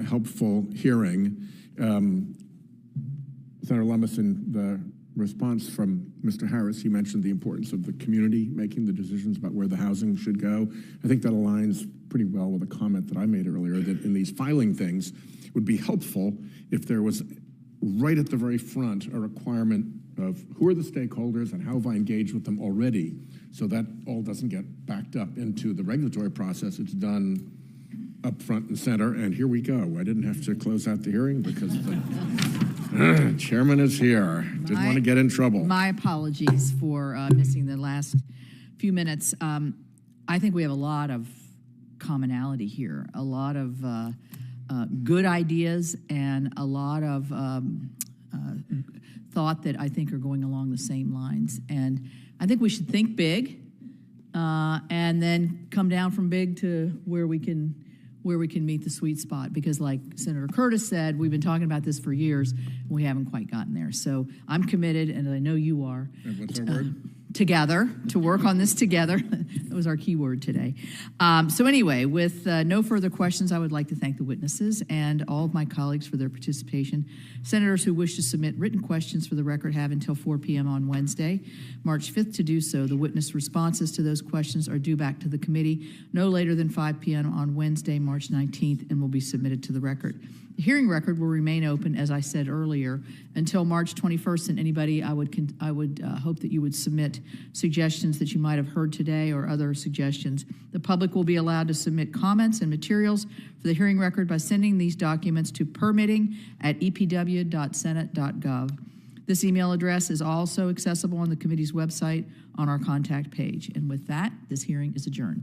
helpful hearing. Senator Lummis, in the response from Mr. Harris, he mentioned the importance of the community making the decisions about where the housing should go. I think that aligns pretty well with a comment that I made earlier, that in these filing things, it would be helpful if there was right at the very front a requirement of who are the stakeholders and how have I engaged with them already, so that all doesn't get backed up into the regulatory process. It's done up front and center, and here we go. I didn't have to close out the hearing because the chairman is here. Didn't want to get in trouble. My apologies for missing the last few minutes. I think we have a lot of commonality here, a lot of good ideas, and a lot of thought that I think are going along the same lines. And I think we should think big and then come down from big to where we can meet the sweet spot, because like Senator Curtis said, we've been talking about this for years and we haven't quite gotten there. So I'm committed, and I know you are. And what's our word? Together, to work on this together. That was our key word today. So anyway, with no further questions, I would like to thank the witnesses and all of my colleagues for their participation. Senators who wish to submit written questions for the record have until 4 p.m. on Wednesday, March 5th to do so. The witness responses to those questions are due back to the committee no later than 5 p.m. on Wednesday, March 19th, and will be submitted to the record. The hearing record will remain open, as I said earlier, until March 21st, and anybody, I would hope that you would submit suggestions that you might have heard today or other suggestions. The public will be allowed to submit comments and materials for the hearing record by sending these documents to permitting@epw.senate.gov. This email address is also accessible on the committee's website on our contact page. And with that, this hearing is adjourned.